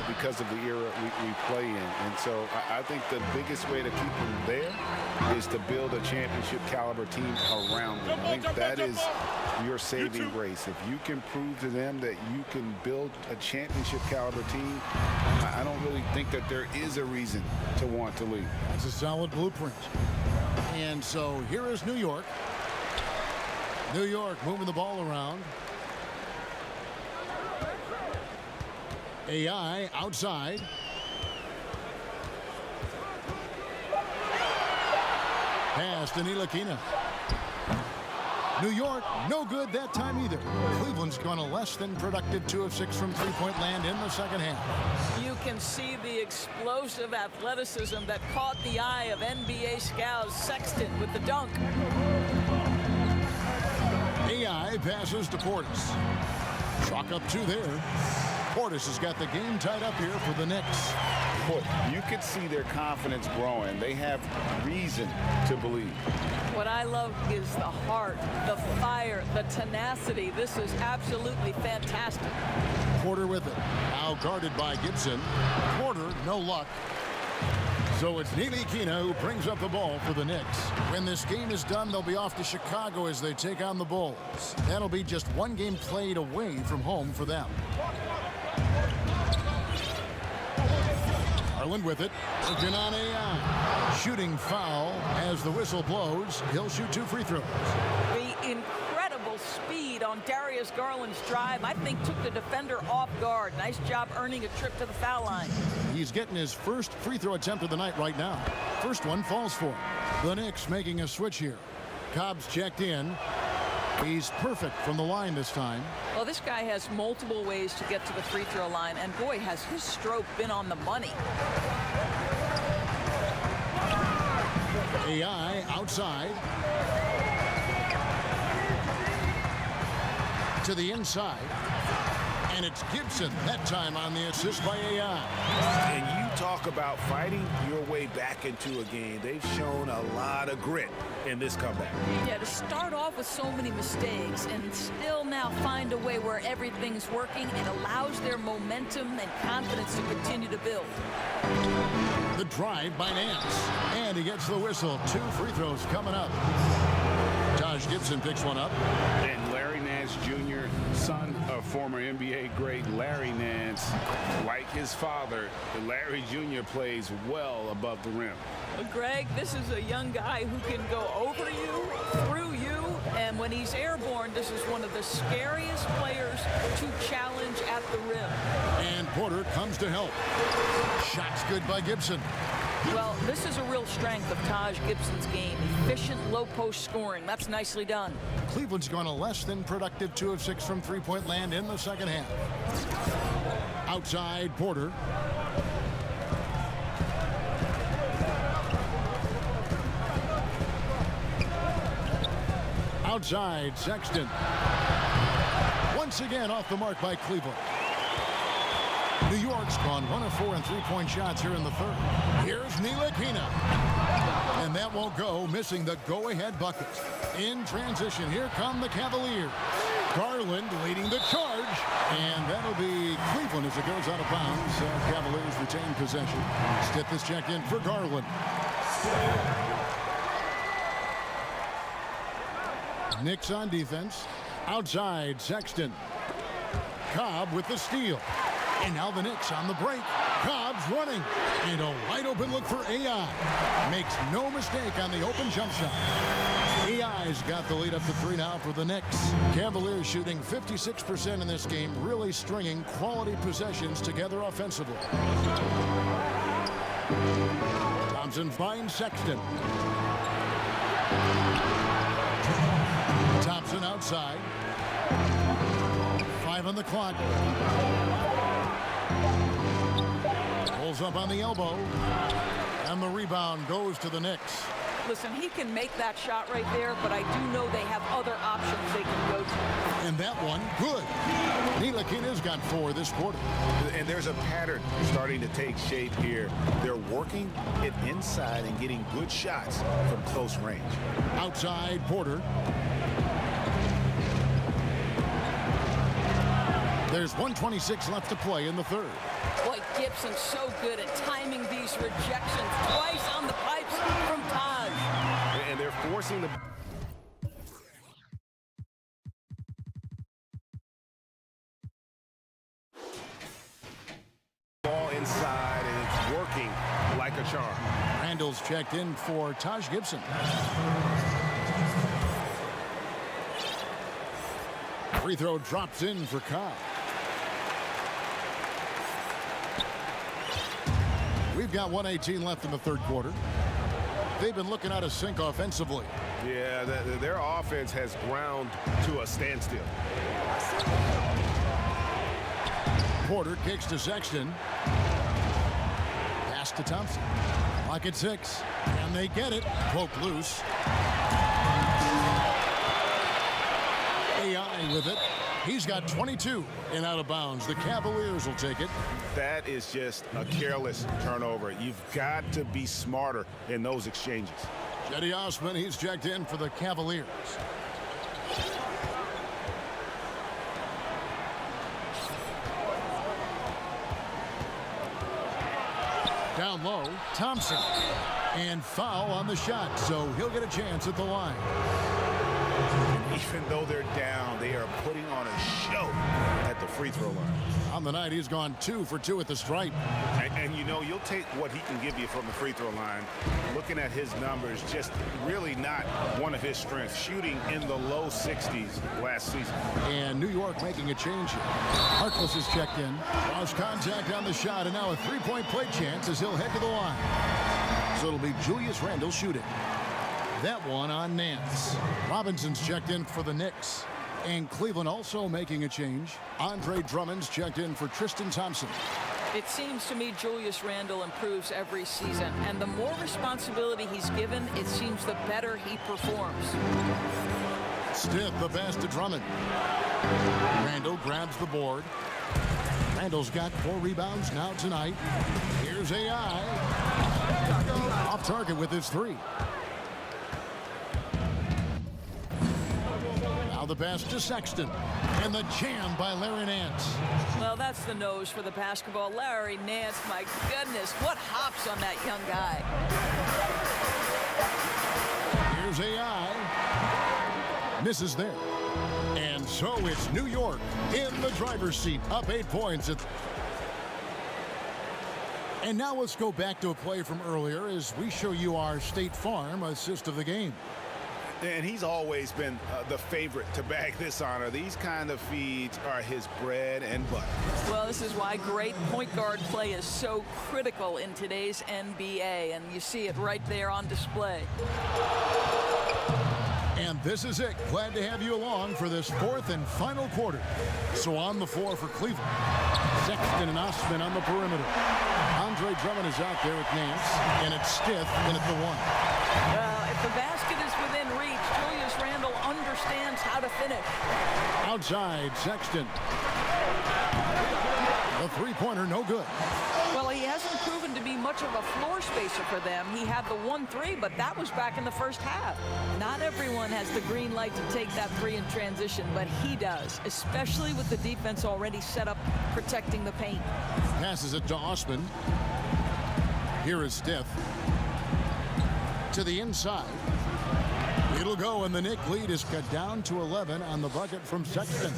because of the era we play in. And so I think the biggest way to keep them there is to build a championship caliber team around them. I think that is your saving grace. If you can prove to them that you can build a championship caliber team, I don't really think that there is a reason to want to leave. It's a solid blueprint. And so here is New York. New York moving the ball around. AI outside. Pass to Ntilikina. New York, no good that time either. Cleveland's gone a less than productive 2 of 6 from three-point land in the second half. You can see the explosive athleticism that caught the eye of NBA scout Sexton with the dunk. AI passes to Portis. Chalk up 2 there. Portis has got the game tied up here for the Knicks. Boy, you can see their confidence growing. They have reason to believe. What I love is the heart, the fire, the tenacity. This is absolutely fantastic. Porter with it. Now guarded by Gibson. Porter, no luck. So it's Ntilikina who brings up the ball for the Knicks. When this game is done, they'll be off to Chicago as they take on the Bulls. That'll be just one game played away from home for them. Garland with it. Looking on AI. Shooting foul as the whistle blows. He'll shoot 2 free throws. The incredible speed on Darius Garland's drive, I think, took the defender off guard. Nice job earning a trip to the foul line. He's getting his first free throw attempt of the night right now. First one falls for him. The Knicks making a switch here. Cobb's checked in. He's perfect from the line this time. Well, this guy has multiple ways to get to the free throw line, and boy, has his stroke been on the money. AI outside. To the inside. And it's Gibson that time on the assist by AI. And you talk about fighting your way back into a game. They've shown a lot of grit in this comeback. Yeah, to start off with so many mistakes and still now find a way where everything's working, it allows their momentum and confidence to continue to build. The drive by Nance. And he gets the whistle. 2 free throws coming up. Taj Gibson picks one up. And Larry Nance Jr., son of former NBA great Larry Nance, like his father, Larry Jr. plays well above the rim. Well, Greg, this is a young guy who can go over you, through you, and when he's airborne, this is one of the scariest players to challenge at the rim. And Porter comes to help. Shots good by Gibson. Well, this is a real strength of Taj Gibson's game. Efficient, low-post scoring. That's nicely done. Cleveland's gone a less than productive 2 of 6 from three-point land in the second half. Outside, Porter. Outside, Sexton. Once again off the mark by Cleveland. New York's gone 1 of 4 on three-point shots here in the third. Here's Ntilikina. And that won't go, missing the go-ahead bucket. In transition, here come the Cavaliers. Garland leading the charge. And that'll be Cleveland as it goes out of bounds. Cavaliers retain possession. Stitt is checked in for Garland. Knicks on defense. Outside, Sexton. Cobb with the steal. And now the Knicks on the break. Cobb's running. And a wide open look for AI. Makes no mistake on the open jump shot. AI's got the lead up to 3 now for the Knicks. Cavaliers shooting 56% in this game, really stringing quality possessions together offensively. Thompson finds Sexton. Thompson outside. 5 on the clock. Pulls up on the elbow. And the rebound goes to the Knicks. Listen, he can make that shot right there, but I do know they have other options they can go to. And that one, good. Ntilikina's got 4 this quarter. And there's a pattern starting to take shape here. They're working it inside and getting good shots from close range. Outside, Porter. There's 1:26 left to play in the third. Boy, Gibson's so good at timing these rejections. Twice on the pipes from Taj. And they're forcing the ball inside, and it's working like a charm. Randle's checked in for Taj Gibson. Free throw drops in for Kyle. We've got 1:18 left in the third quarter. They've been looking out of sync offensively. Yeah, their offense has ground to a standstill. Porter kicks to Sexton. Pass to Thompson. Clock at 6. And they get it. Poke loose. AI with it. He's got 22 and out of bounds. The Cavaliers will take it. That is just a careless turnover. You've got to be smarter in those exchanges. Cedi Osman, he's checked in for the Cavaliers. Down low, Thompson. And foul on the shot, so he'll get a chance at the line. Even though they're down, they are putting on a show at the free throw line. On the night, he's gone 2 for 2 at the stripe. And you know, you'll take what he can give you from the free throw line. Looking at his numbers, just really not one of his strengths. Shooting in the low 60s last season. And New York making a change here. Harkless is checked in. Lost contact on the shot, and now a three-point play chance as he'll head to the line. So it'll be Julius Randle shooting. That one on Nance. Robinson's checked in for the Knicks. And Cleveland also making a change. Andre Drummond's checked in for Tristan Thompson. It seems to me Julius Randle improves every season, and the more responsibility he's given, it seems the better he performs. Stiff the pass to Drummond. Randle grabs the board. Randle's got 4 rebounds now tonight. Here's AI. Off target with his 3. Now the pass to Sexton. And the jam by Larry Nance. Well, that's the nose for the basketball. Larry Nance, my goodness, what hops on that young guy. Here's AI. Misses there. And so it's New York in the driver's seat, up 8 points. And now let's go back to a play from earlier as we show you our State Farm assist of the game. And he's always been the favorite to bag this honor. These kind of feeds are his bread and butter. Well, this is why great point guard play is so critical in today's NBA, and you see it right there on display. And this is it. Glad to have you along for this 4th and final quarter. So on the floor for Cleveland, Sexton and Osman on the perimeter. Andre Drummond is out there with Nance, and it's Stiff in at the 1. Well, if the basket is within reach, Julius Randle understands how to finish. Outside, Sexton. The three-pointer, no good. Well, he hasn't proven to be much of a floor spacer for them. He had the 1-3, but that was back in the first half. Not everyone has the green light to take that 3 in transition, but he does, especially with the defense already set up protecting the paint. Passes it to Osman. Here is Stiff. To the inside. It'll go, and the Knick lead is cut down to 11 on the bucket from Sexton.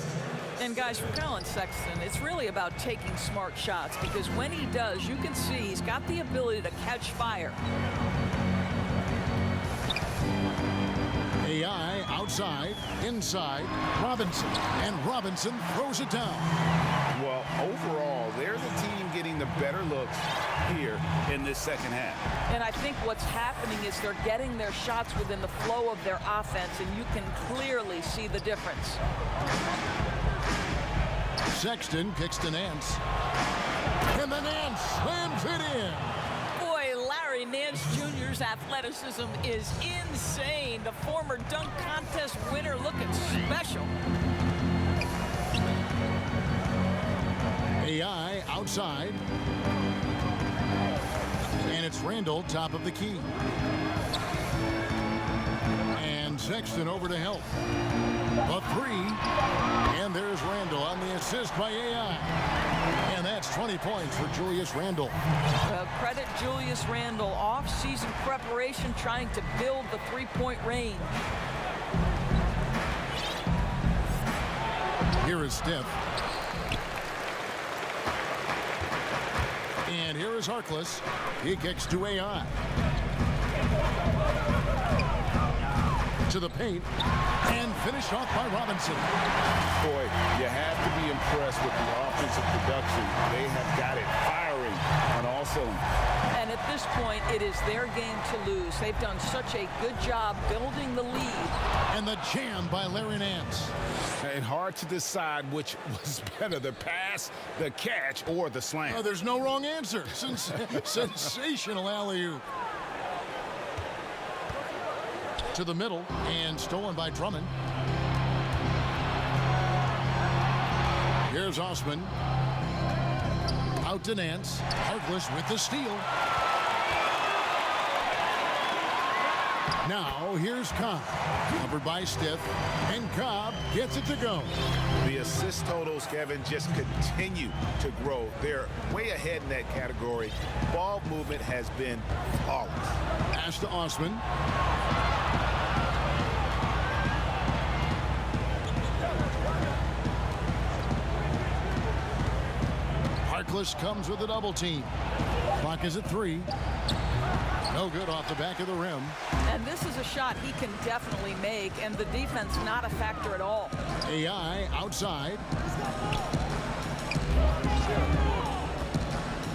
And guys, for Colin Sexton, it's really about taking smart shots, because when he does, you can see he's got the ability to catch fire. AI outside, inside, Robinson, and Robinson throws it down. Well, overall, they're the team getting the better looks here in this second half. And I think what's happening is they're getting their shots within the flow of their offense, and you can clearly see the difference. Sexton kicks to Nance. And the Nance slams it in. Boy, Larry Nance Jr.'s athleticism is insane. The former dunk contest winner looking special. AI outside. And it's Randle, top of the key. And Sexton over to help. A three. And there's Randle on the assist by AI. And that's 20 points for Julius Randle. Well, credit Julius Randle. Off-season preparation trying to build the three-point range. Here is Steph. And here is Harkless. He kicks to AI. To the paint. And finished off by Robinson. Boy, you have to be impressed with the offensive production. They have got it firing on all cylinders. And at this point, it is their game to lose. They've done such a good job building the lead. And the jam by Larry Nance. And hard to decide which was better, the pass, the catch, or the slam. Oh, there's no wrong answer. Sensational alley-oop. To the middle, and stolen by Drummond. Here's Osman. Out to Nance. Harkless with the steal. Now, here's Cobb. Covered by Steph. And Cobb gets it to go. The assist totals, Kevin, just continue to grow. They're way ahead in that category. Ball movement has been flawless. Pass to Osman. Harkless comes with a double team. Clock is at 3. No good off the back of the rim. And this is a shot he can definitely make, and the defense not a factor at all. AI outside.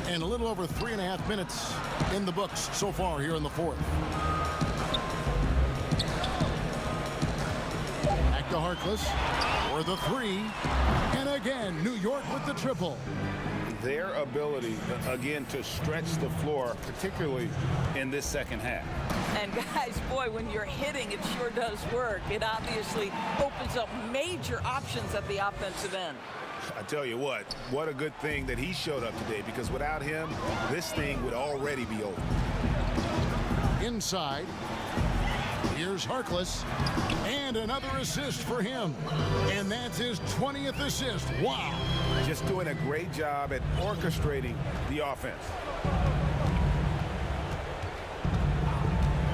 And a little over 3.5 minutes in the books so far here in the fourth. Back to Harkless for the 3. And again, New York with the triple. Their ability, again, to stretch the floor, particularly in this second half. And guys, boy, when you're hitting, it sure does work. It obviously opens up major options at the offensive end. I tell you what a good thing that he showed up today, because without him, this thing would already be over. Inside. Here's Harkless. And another assist for him. And that's his 20th assist. Wow. Just doing a great job at orchestrating the offense.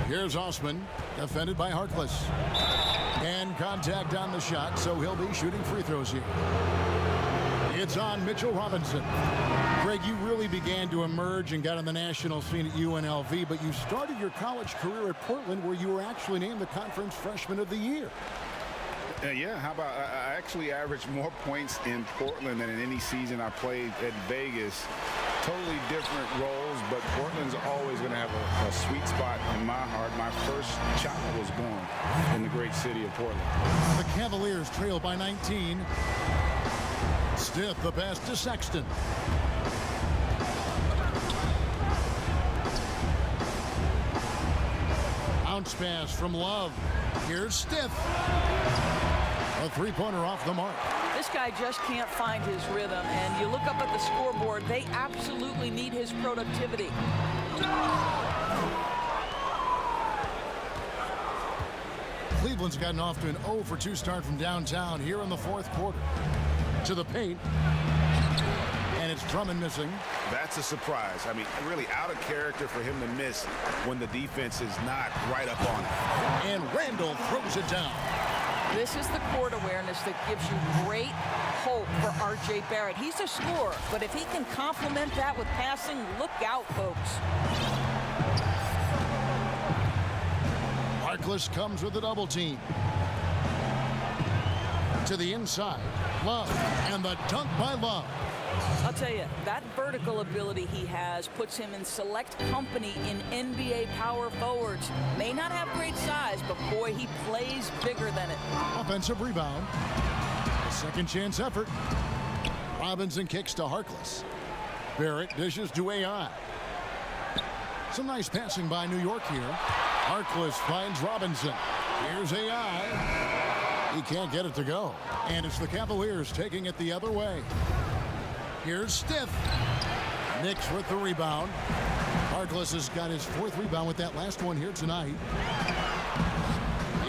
Here's Osman, defended by Harkless. And contact on the shot, so he'll be shooting free throws here. It's on Mitchell Robinson. Greg, you really began to emerge and got on the national scene at UNLV, but you started your college career at Portland, where you were actually named the Conference Freshman of the Year. Yeah, how about I actually averaged more points in Portland than in any season I played at Vegas. Totally different roles, but Portland's always going to have a sweet spot in my heart. My first child was born in the great city of Portland. The Cavaliers trail by 19. Stiff the pass to Sexton. Bounce pass from Love. Here's Stiff. A three-pointer off the mark. This guy just can't find his rhythm, and you look up at the scoreboard, they absolutely need his productivity. Cleveland's gotten off to an 0 for 2 start from downtown here in the fourth quarter. To the paint. And it's Drummond missing. That's a surprise. I mean, really out of character for him to miss when the defense is not right up on it. And Randle throws it down. This is the court awareness that gives you great hope for R.J. Barrett. He's a scorer, but if he can complement that with passing, look out, folks. Harkless comes with a double team. To the inside. Love. And the dunk by Love. I'll tell you, that vertical ability he has puts him in select company in NBA power forwards. May not have great size, but boy, he plays bigger than it. Offensive rebound. A second chance effort. Robinson kicks to Harkless. Barrett dishes to AI. Some nice passing by New York here. Harkless finds Robinson. Here's AI. He can't get it to go. And it's the Cavaliers taking it the other way. Here's Stiff. Knicks with the rebound. Harkless has got his 4th rebound with that last one here tonight.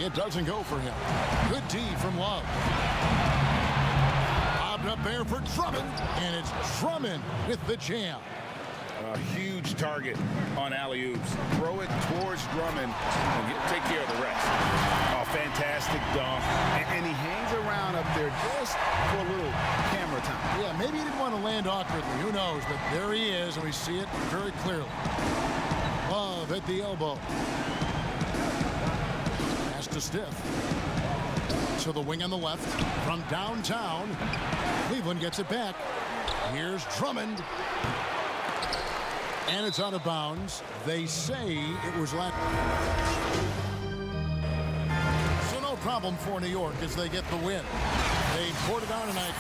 It doesn't go for him. Good D from Love. Popped up there for Drummond. And it's Drummond with the jam. A huge target on alley-oops. Throw it towards Drummond and take care of the rest. Oh, fantastic dunk. And he hangs around up there just for a little camera time. Yeah, maybe he didn't want to land awkwardly. Who knows? But there he is, and we see it very clearly. Love at the elbow. Pass to Stiff. To the wing on the left. From downtown. Cleveland gets it back. Here's Drummond. And it's out of bounds. They say it was last. So no problem for New York as they get the win. They poured it on tonight.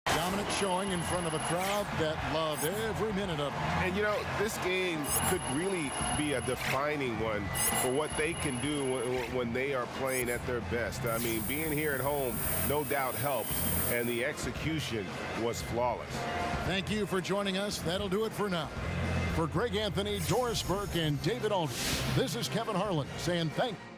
Dominant showing in front of a crowd that loved every minute of it. And, you know, this game could really be a defining one for what they can do when they are playing at their best. I mean, being here at home, no doubt helped, and the execution was flawless. Thank you for joining us. That'll do it for now. For Greg Anthony, Doris Burke, and David Aldridge, this is Kevin Harlan saying thank you.